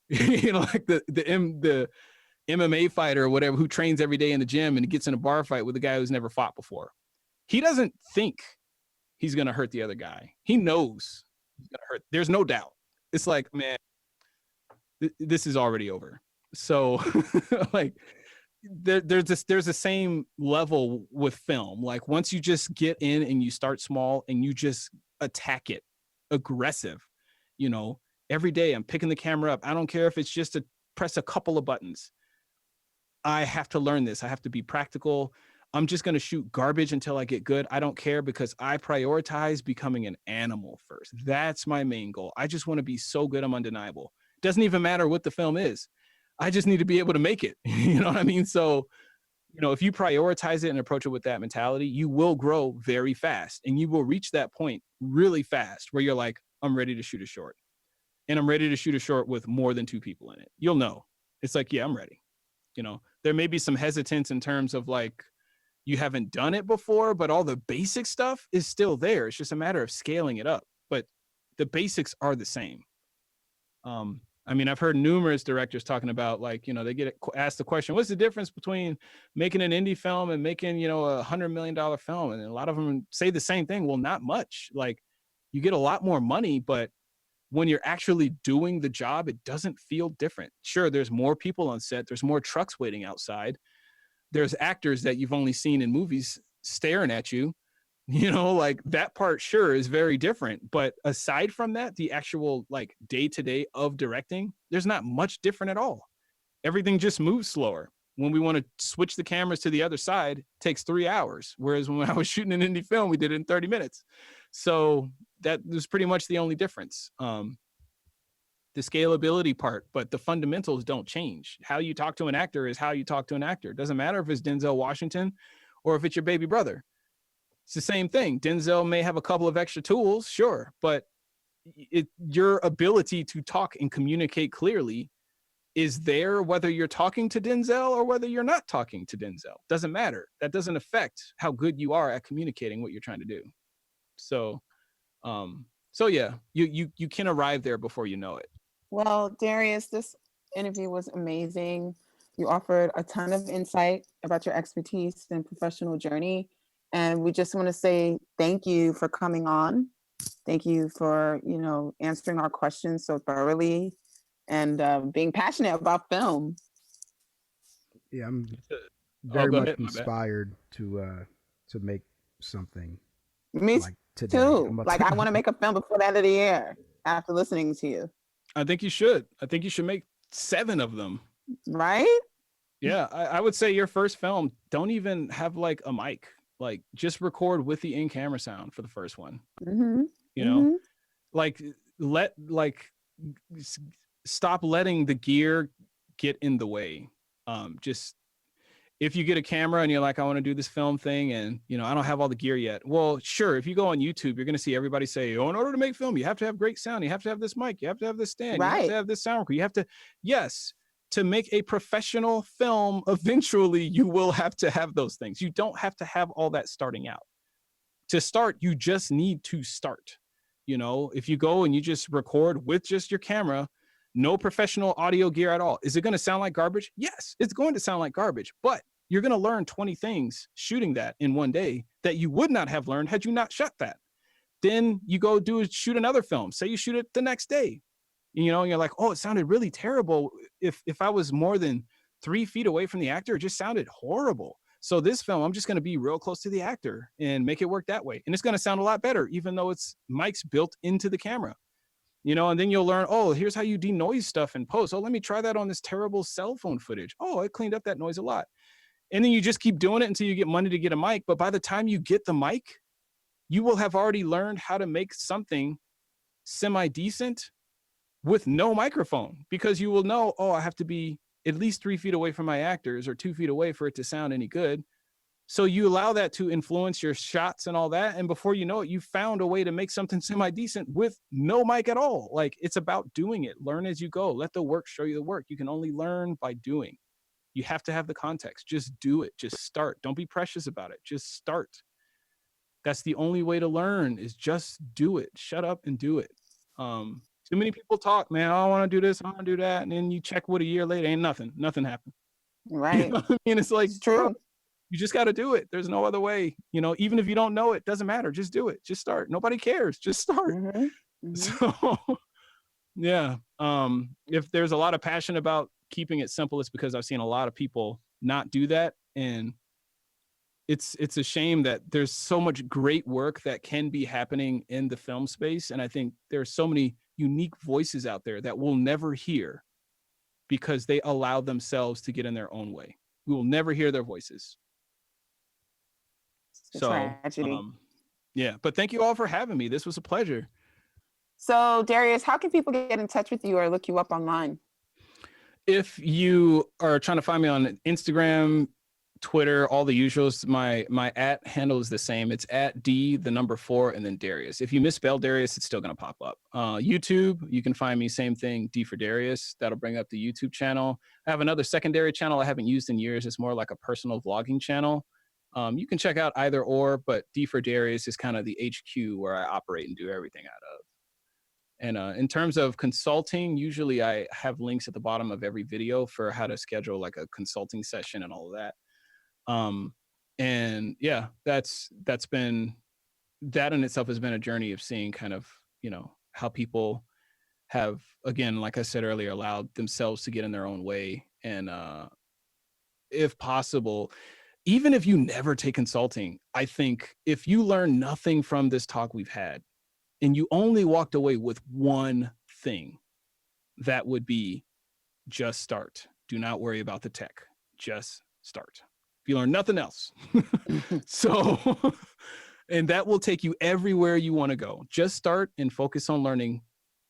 you know, like the MMA fighter or whatever who trains every day in the gym and gets in a bar fight with a guy who's never fought before. He doesn't think he's going to hurt the other guy. He knows he's going to hurt. There's no doubt. It's like, man, this is already over. So like, there's the same level with film. Like, once you just get in and you start small and you just attack it aggressive, you know, every day I'm picking the camera up. I don't care if it's just to press a couple of buttons. I have to learn this. I have to be practical. I'm just going to shoot garbage until I get good. I don't care, because I prioritize becoming an animal first. That's my main goal. I just want to be so good I'm undeniable. It doesn't even matter what the film is. I just need to be able to make it. You know what I mean? So, you know, if you prioritize it and approach it with that mentality, you will grow very fast, and you will reach that point really fast where you're like, I'm ready to shoot a short. And I'm ready to shoot a short with more than 2 people in it. You'll know. It's like, yeah, I'm ready. You know, there may be some hesitance in terms of like, you haven't done it before, but all the basic stuff is still there. It's just a matter of scaling it up. But the basics are the same. I mean, I've heard numerous directors talking about, like, you know, they get asked the question, what's the difference between making an indie film and making, you know, $100 million film? And a lot of them say the same thing. Well, not much. Like, you get a lot more money, but when you're actually doing the job, it doesn't feel different. Sure, there's more people on set. There's more trucks waiting outside. There's actors that you've only seen in movies staring at you. You know, like, that part sure is very different. But aside from that, the actual, like, day-to-day of directing, there's not much different at all. Everything just moves slower. When we want to switch the cameras to the other side, it takes 3 hours. Whereas when I was shooting an indie film, we did it in 30 minutes. So that was pretty much the only difference. The scalability part, but the fundamentals don't change. How you talk to an actor is how you talk to an actor. It doesn't matter if it's Denzel Washington or if it's your baby brother. It's the same thing. Denzel may have a couple of extra tools, sure, but your ability to talk and communicate clearly is there whether you're talking to Denzel or whether you're not talking to Denzel. Doesn't matter. That doesn't affect how good you are at communicating what you're trying to do. So yeah, you can arrive there before you know it. Well, Darious, this interview was amazing. You offered a ton of insight about your expertise and professional journey. And we just want to say thank you for coming on. Thank you for, you know, answering our questions so thoroughly and being passionate about film. Yeah, I'm very much inspired to make something. Me like today. too. Like, I want to make a film before the end of the year after listening to you. I think you should. I think you should make 7 of them. Right? Yeah, I would say your first film, don't even have like a mic. Like, just record with the in-camera sound for the first one. Mm-hmm. You know, like, stop letting the gear get in the way. Just, if you get a camera and you're like, I want to do this film thing, and, you know, I don't have all the gear yet. Well, sure, if you go on YouTube, you're going to see everybody say, oh, in order to make film, you have to have great sound. You have to have this mic. You have to have this stand. Right. You have to have this sound recorder. You have to, yes, to make a professional film, eventually you will have to have those things. You don't have to have all that starting out. To start, you just need to start. You know, if you go and you just record with just your camera, no professional audio gear at all, is it going to sound like garbage? Yes, it's going to sound like garbage, but you're going to learn 20 things shooting that in one day that you would not have learned had you not shot that. Then you go shoot another film. Say you shoot it the next day. You know, and you're like, oh, it sounded really terrible. If I was more than 3 feet away from the actor, it just sounded horrible. So this film, I'm just going to be real close to the actor and make it work that way. And it's going to sound a lot better, even though it's mics built into the camera. You know, and then you'll learn, oh, here's how you denoise stuff in post. Oh, let me try that on this terrible cell phone footage. Oh, I cleaned up that noise a lot. And then you just keep doing it until you get money to get a mic. But by the time you get the mic, you will have already learned how to make something semi-decent with no microphone, because you will know, oh, I have to be at least 3 feet away from my actors or 2 feet away for it to sound any good. So you allow that to influence your shots and all that. And before you know it, you found a way to make something semi-decent with no mic at all. Like, it's about doing it. Learn as you go. Let the work show you the work. You can only learn by doing. You have to have the context. Just do it. Just start. Don't be precious about it. Just start. That's the only way to learn, is just do it. Shut up and do it. Too many people talk, man. I want to do this, I want to do that. And then you check what a year later, ain't nothing. Nothing happened. Right. You know what I mean? It's like, it's true. Bro, you just got to do it. There's no other way. You know, even if you don't know it, doesn't matter. Just do it. Just start. Nobody cares. Just start. Mm-hmm. So, yeah. If there's a lot of passion about keeping it simple, it's because I've seen a lot of people not do that. And it's a shame that there's so much great work that can be happening in the film space. And I think there's so many unique voices out there that we'll never hear because they allow themselves to get in their own way. We will never hear their voices. It's a tragedy. Yeah, but thank you all for having me. This was a pleasure. So, Darious, how can people get in touch with you or look you up online? If you are trying to find me on Instagram, Twitter, all the usuals, my @ handle is the same. It's @D4 and then Darious. If you misspell Darious, it's still going to pop up. YouTube, you can find me, same thing, D for Darious. That'll bring up the YouTube channel. I have another secondary channel I haven't used in years. It's more like a personal vlogging channel. You can check out either or, but D for Darious is kind of the HQ where I operate and do everything out of. And in terms of consulting, usually I have links at the bottom of every video for how to schedule like a consulting session and all of that. And yeah, that's been, that in itself has been a journey of seeing kind of, you know, how people have, again, like I said earlier, allowed themselves to get in their own way. And if possible, even if you never take consulting, I think if you learn nothing from this talk we've had, and you only walked away with one thing, that would be just start. Do not worry about the tech. Just start. If you learn nothing else. So, and that will take you everywhere you want to go. Just start and focus on learning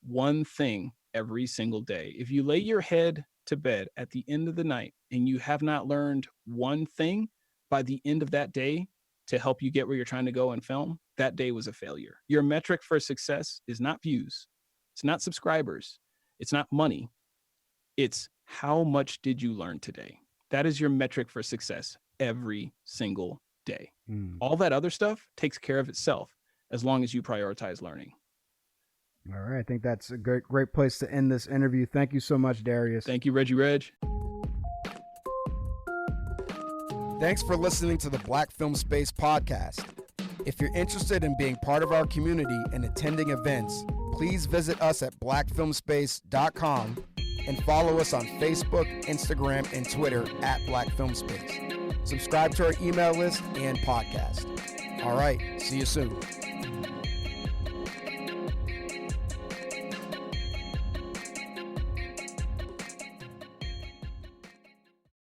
one thing every single day. If you lay your head to bed at the end of the night and you have not learned one thing by the end of that day to help you get where you're trying to go in film, that day was a failure. Your metric for success is not views. It's not subscribers. It's not money. It's how much did you learn today? That is your metric for success every single day. All that other stuff takes care of itself as long as you prioritize learning. All right. I think that's a great place to end this interview. Thank you so much, Darious. Thank you, Reggie Reg. Thanks for listening to the Black Film Space podcast. If you're interested in being part of our community and attending events, please visit us at blackfilmspace.com and follow us on Facebook, Instagram, and Twitter at Black Film Space. Subscribe to our email list and podcast. All right, see you soon.